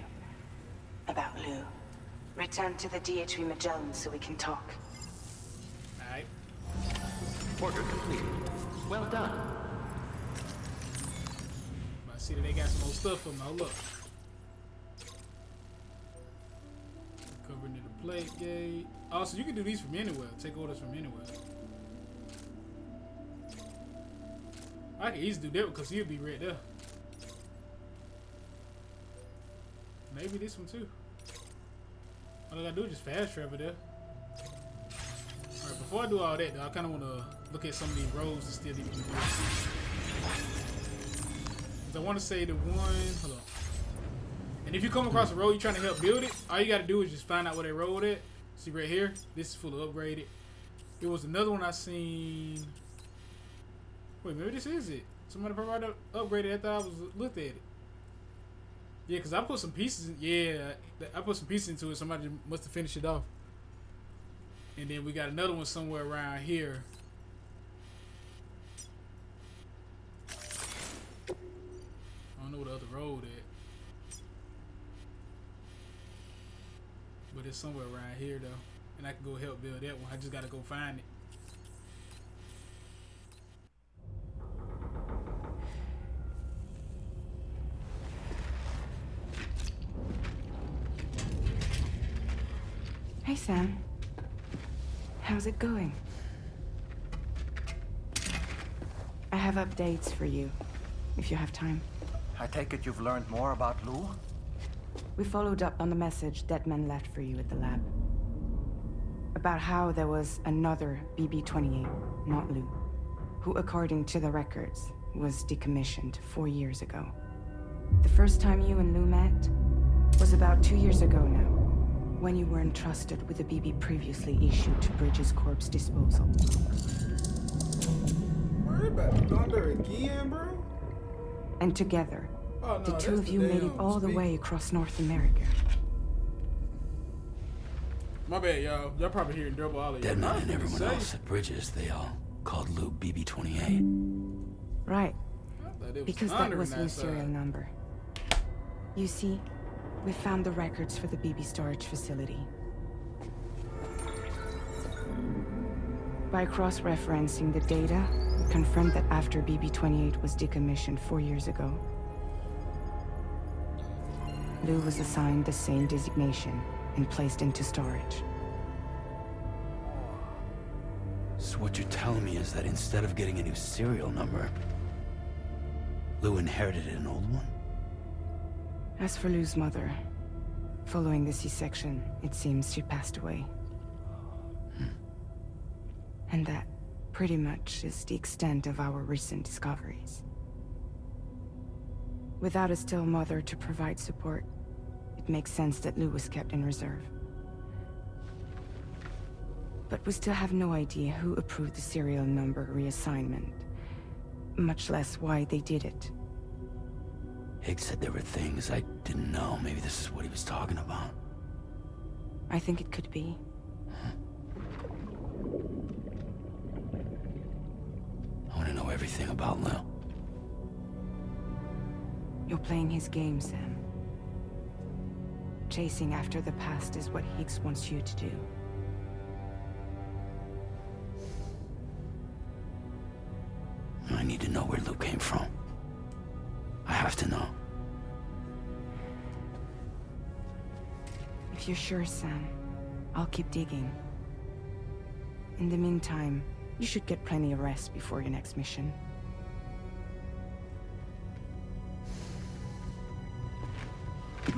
About Lou. Return to the DHV Magellan so we can talk. Alright. Order completed. Well done. I see that they got some more stuff for me. Hold up. Covering the plate gate. Oh, so you can do these from anywhere. Take orders from anywhere. I can easily do that because he'll be right there. Maybe this one too. All I gotta do is just fast travel there. Alright, before I do all that though, I kinda wanna look at some of these roads that still need to be built. I want to say the one, hold on. And if you come across a road you're trying to help build it, all you gotta do is just find out where they road at. See right here, this is fully upgraded. There was another one I seen. Wait, maybe this is it. Somebody probably upgraded after I was looked at it. Yeah, cause I put some pieces in, yeah, I put some pieces into it. Somebody must have finished it off. And then we got another one somewhere around here. I don't know where the other road at. But it's somewhere around here though. And I can go help build that one. I just gotta go find it. Hey, Sam. How's it going? I have updates for you, if you have time. I take it you've learned more about Lou? We followed up on the message Deadman left for you at the lab. About how there was another BB-28, not Lou, who, according to the records, was decommissioned 4 years ago. The first time you and Lou met was about 2 years ago now, when you were entrusted with the BB previously issued to Bridges Corp's disposal. Worry about thunder again, bro? And together, Oh, no, the two of that's you the made it damn all the speak. way across North America. My bad, y'all. Y'all probably hearing double all of y'all. Deadman and everyone else at Bridges, they all called Lou BB-28. Right. It was Because that thunder was in Lou's side. serial number. You see, we found the records for the BB storage facility. By cross-referencing the data, we confirmed that after BB-28 was decommissioned 4 years ago, Lou was assigned the same designation and placed into storage. So what you're telling me is that instead of getting a new serial number, Lou inherited an old one? As for Lou's mother, following the C-section, it seems she passed away. And that pretty much is the extent of our recent discoveries. Without a still mother to provide support, it makes sense that Lou was kept in reserve. But we still have no idea who approved the serial number reassignment, much less why they did it. Higgs said there were things I didn't know. Maybe this is what he was talking about. I think it could be. I want to know everything about Lou. You're playing his game, Sam. Chasing after the past is what Higgs wants you to do. I need to know where Lou came from. I have to know. If you're sure, Sam, I'll keep digging. In the meantime, you should get plenty of rest before your next mission. I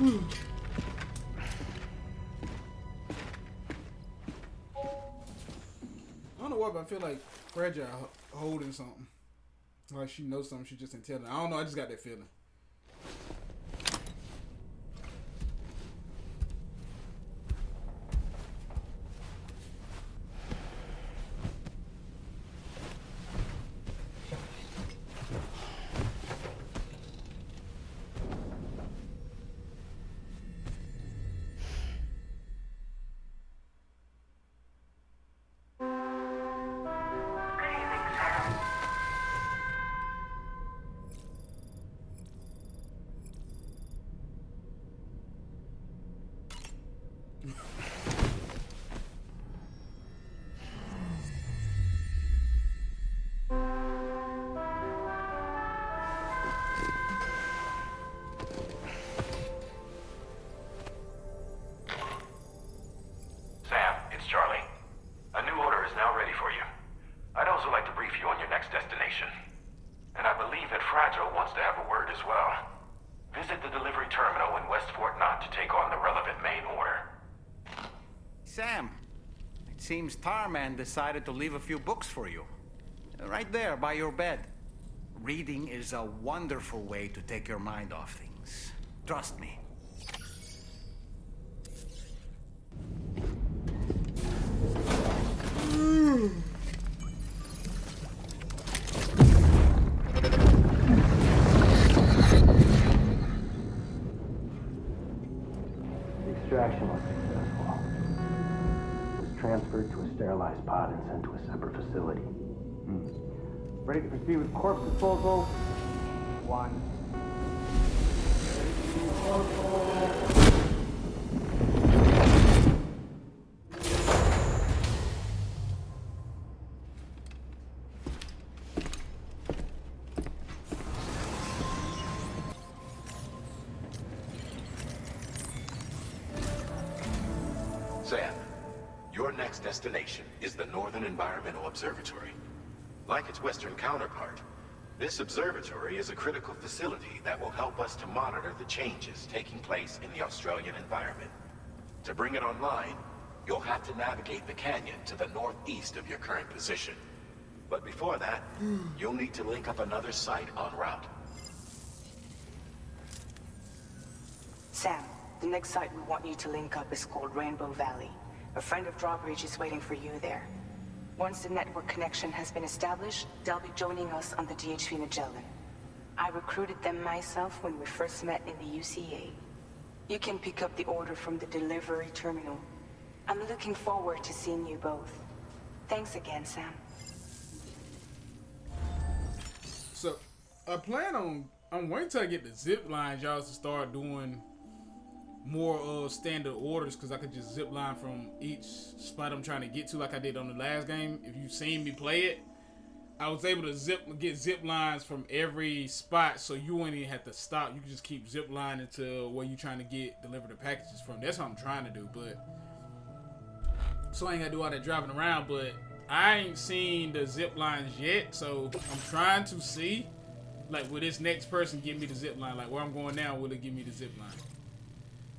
don't know why, but I feel like Fragile holding something. Like she knows something, she just didn't tell it. I don't know, I just got that feeling. Sam, it seems Tarman decided to leave a few books for you. Right there, by your bed. Reading is a wonderful way to take your mind off things. Trust me. The extraction was successful. It was transferred to a sterilized pod and sent to a separate facility. Ready to proceed with corpse disposal? 1. Sam, your next destination is the Northern Environmental Observatory. Like its western counterpart, this observatory is a critical facility that will help us to monitor the changes taking place in the Australian environment. To bring it online, you'll have to navigate the canyon to the northeast of your current position. But before that, you'll need to link up another site en route. Sam, the next site we want you to link up is called Rainbow Valley. A friend of Drawbridge is waiting for you there. Once the network connection has been established, they'll be joining us on the DHV Magellan. I recruited them myself when we first met in the UCA. You can pick up the order from the delivery terminal. I'm looking forward to seeing you both. Thanks again, Sam. So, I plan on... I'm waiting till I get the zip lines, y'all, to start doing more standard orders, because I could just zip line from each spot I'm trying to get to, like I did on the last game. If you've seen me play it, I was able to get zip lines from every spot, so you wouldn't even have to stop. You can just keep zip lining to where you're trying to deliver the packages from. That's what I'm trying to do, but so I ain't gotta do all that driving around. But I ain't seen the zip lines yet, so I'm trying to see, like, will this next person give me the zip line? Like, where I'm going now, will it give me the zip line?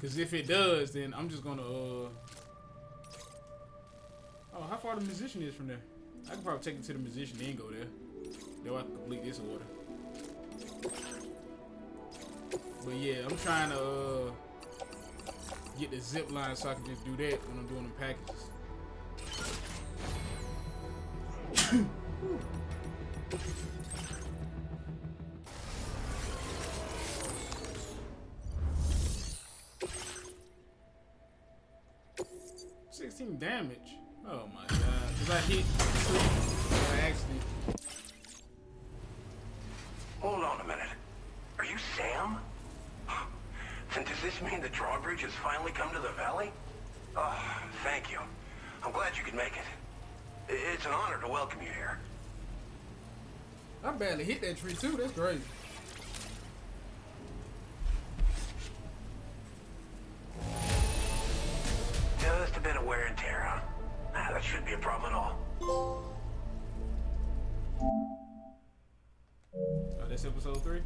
Because if it does, then I'm just gonna oh, how far the musician is from there? I can probably take it to the musician and go there. Then I can complete this order. But yeah, I'm trying to get the zip line so I can just do that when I'm doing them packages. 16 damage. Oh my god. Cause I hit by accident. Hold on a minute. Are you Sam? Then does this mean the Drawbridge has finally come to the valley? Oh, thank you. I'm glad you could make it. It's an honor to welcome you here. I barely hit that tree too. That's great. Just a bit of wear and tear, huh? That shouldn't be a problem at all. Oh, that's episode 3?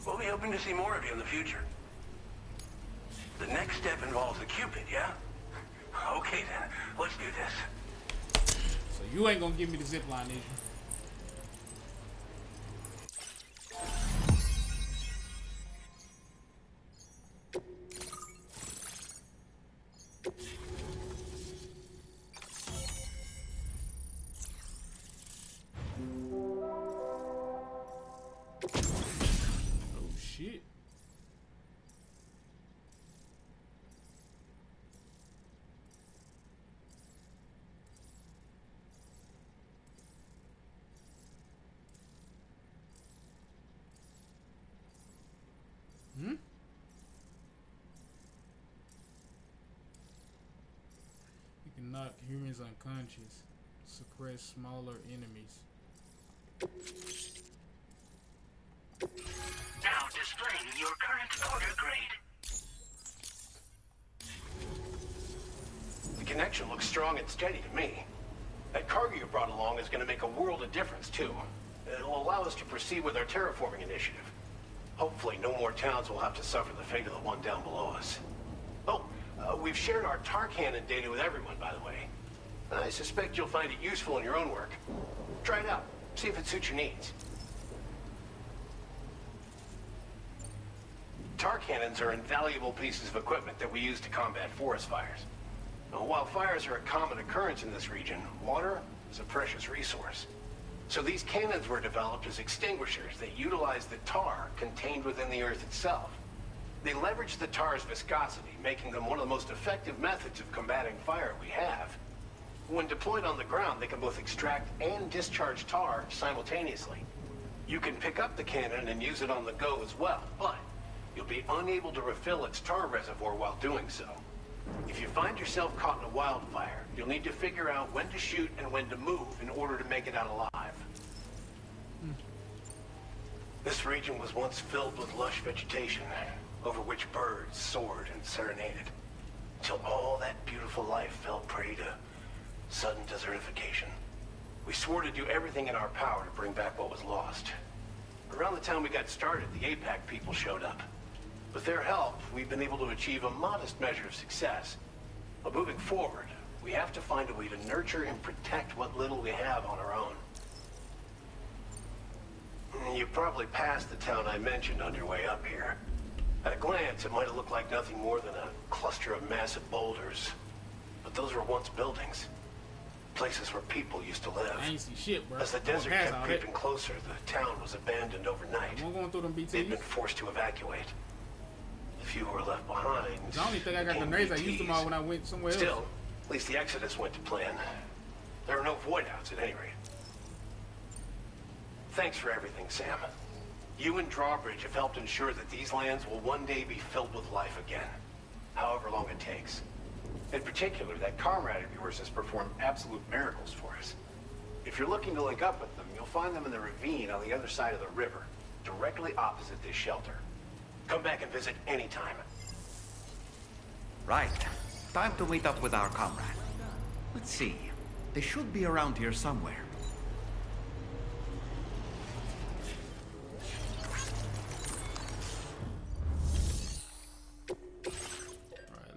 We'll be hoping to see more of you in the future. The next step involves the Cupid, yeah? Okay then, let's do this. So you ain't gonna give me the zip line, is you? You can knock humans unconscious. Suppress smaller enemies. Now displaying your current order grade. The connection looks strong and steady to me. That cargo you brought along is going to make a world of difference, too. It'll allow us to proceed with our terraforming initiative. Hopefully, no more towns will have to suffer the fate of the one down below us. Oh, we've shared our tar cannon data with everyone, by the way. I suspect you'll find it useful in your own work. Try it out. See if it suits your needs. Tar cannons are invaluable pieces of equipment that we use to combat forest fires. Now, while fires are a common occurrence in this region, water is a precious resource. So these cannons were developed as extinguishers that utilize the tar contained within the earth itself. They leverage the tar's viscosity, making them one of the most effective methods of combating fire we have. When deployed on the ground, they can both extract and discharge tar simultaneously. You can pick up the cannon and use it on the go as well, but you'll be unable to refill its tar reservoir while doing so. If you find yourself caught in a wildfire, you'll need to figure out when to shoot and when to move in order to make it out alive. This region was once filled with lush vegetation, over which birds soared and serenaded, until all that beautiful life fell prey to sudden desertification. We swore to do everything in our power to bring back what was lost. Around the time we got started, the APAC people showed up. With their help, we've been able to achieve a modest measure of success. But moving forward, we have to find a way to nurture and protect what little we have on our own. You probably passed the town I mentioned on your way up here. At a glance, it might have looked like nothing more than a cluster of massive boulders. But those were once buildings. Places where people used to live. I ain't see shit, bro. As the desert kept creeping closer, the town was abandoned overnight. Going through them BTs. They'd been forced to evacuate. The few who were left behind. I don't even think I got the grenades. I used them all when I went somewhere else. Still, at least the exodus went to plan. There are no void outs at any rate. Thanks for everything, Sam. You and Drawbridge have helped ensure that these lands will one day be filled with life again, however long it takes. In particular, that comrade of yours has performed absolute miracles for us. If you're looking to link up with them, you'll find them in the ravine on the other side of the river, directly opposite this shelter. Come back and visit anytime. Right. Time to meet up with our comrade. Let's see. They should be around here somewhere.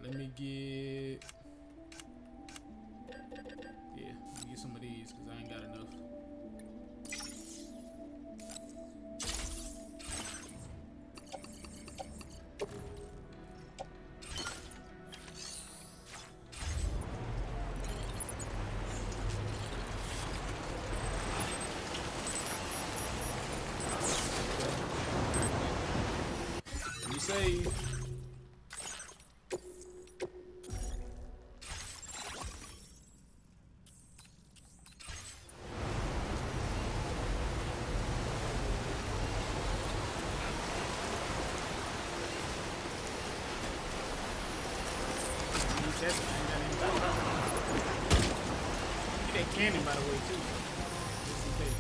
Let me get... Yeah, let me get some of these, because I ain't got enough. save. Get that cannon, by the way, too. Just in case.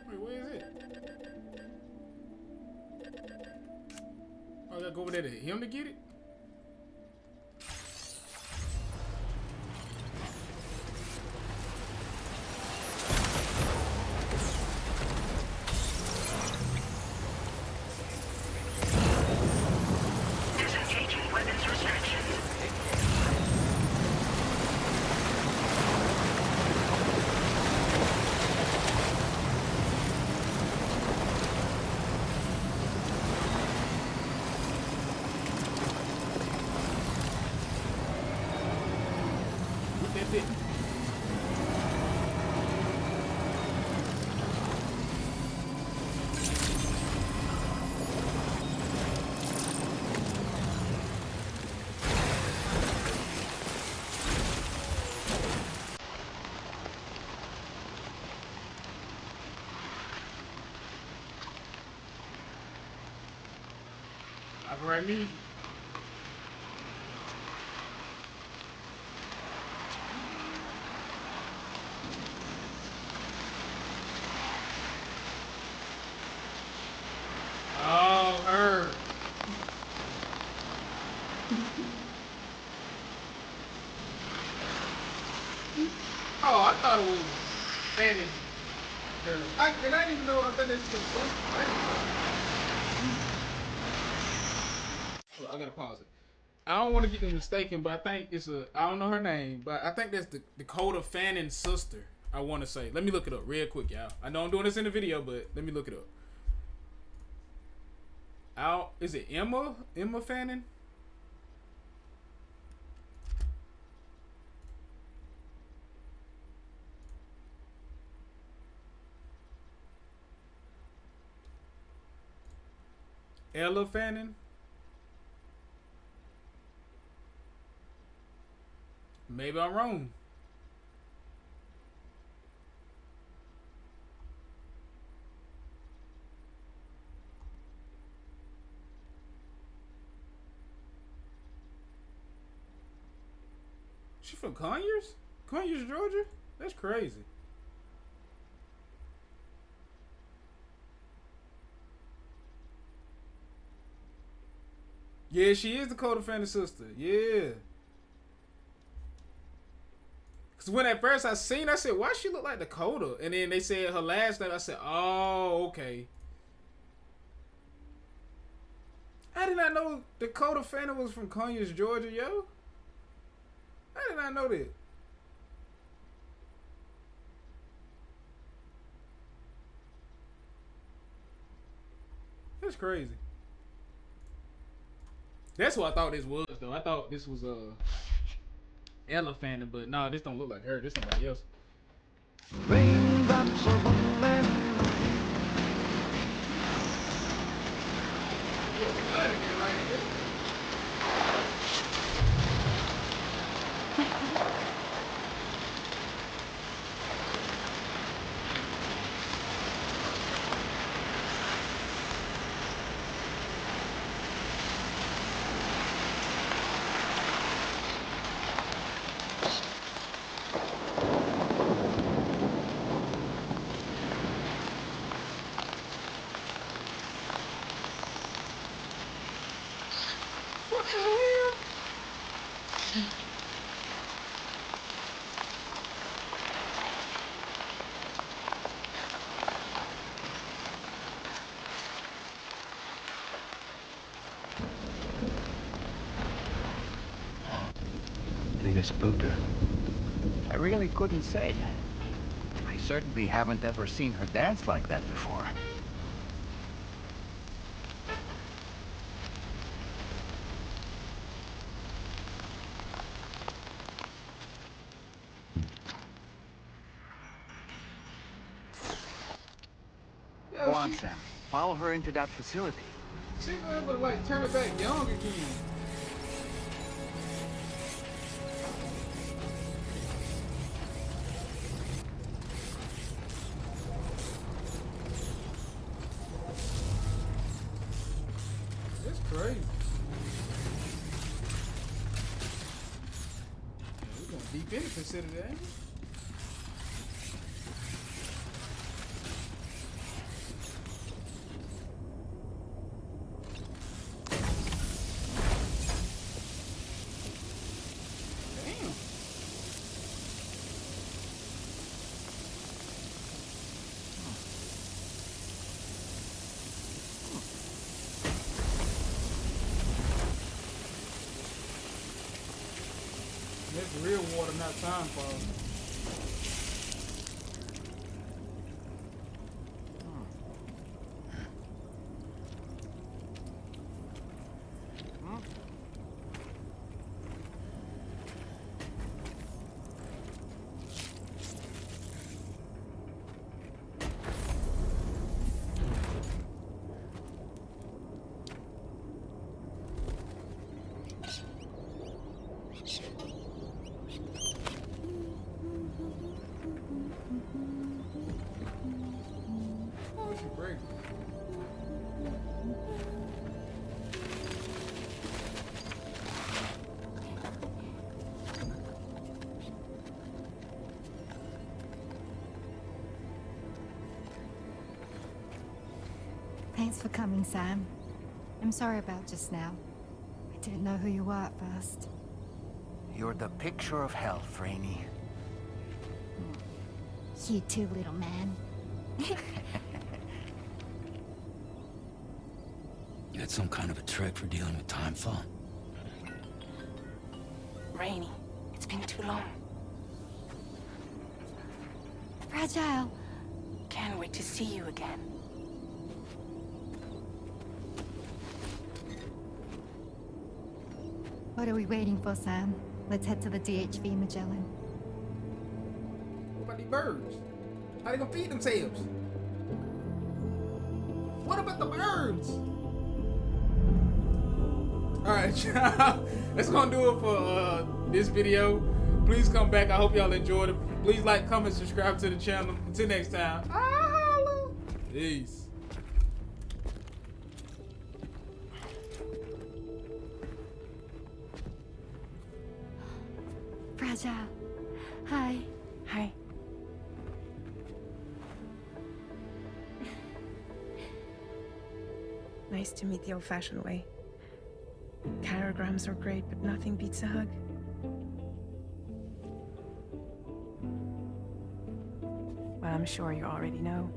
Wait, where is it? Oh, I gotta go over there to him to get it? Disengaging weapons restrictions. What that bit? Copyright me. Oh, her. Oh, I thought it was Fanny. I didn't even know. I thought this was. Hold on, I gotta pause it. I don't want to get them mistaken, but I think it's I don't know her name, but I think that's the Dakota Fanning's sister. I want to say. Let me look it up real quick, y'all. I know I'm doing this in the video, but let me look it up. Is it Emma Fanning? Ella Fanning? Maybe I'm wrong. She from Conyers? Conyers, Georgia? That's crazy. Yeah, she is Dakota Fanning's sister. Yeah. Cause when at first I seen, I said, why she look like Dakota? And then they said her last name. I said, oh, okay. I did not know Dakota Fanning was from Conyers, Georgia, yo. I did not know that. That's crazy. That's what I thought this was, though. I thought this was Ella Fanning, but nah, this don't look like her. This somebody else. Raindrops are falling. I think I spooked her. I really couldn't say. I certainly haven't ever seen her dance like that before. on, Sam. Follow her into that facility. She was able to like turn it back young again. That's crazy. Yeah, we're going deep in the facility, ain't we? That's real water, not time fall. Break. Thanks for coming, Sam. I'm sorry about just now. I didn't know who you were at first. You're the picture of health, Rainey. You too, little man. You had some kind of a trick for dealing with time fall? Rainey, it's been too long. Fragile. Can't wait to see you again. What are we waiting for, Sam? Let's head to the DHV Magellan. What about these birds? How they gonna feed themselves? What about the birds? Alright, y'all. That's gonna do it for this video. Please come back. I hope y'all enjoyed it. Please like, comment, subscribe to the channel. Until next time. Peace. Fragile. Hi. Hi. Nice to meet the old-fashioned way. Carograms are great, but nothing beats a hug. Well, I'm sure you already know.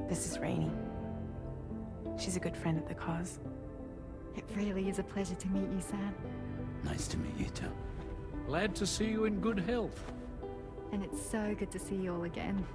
This is Rainey. She's a good friend of the cause. It really is a pleasure to meet you, Sam. Nice to meet you too. Glad to see you in good health. And it's so good to see you all again.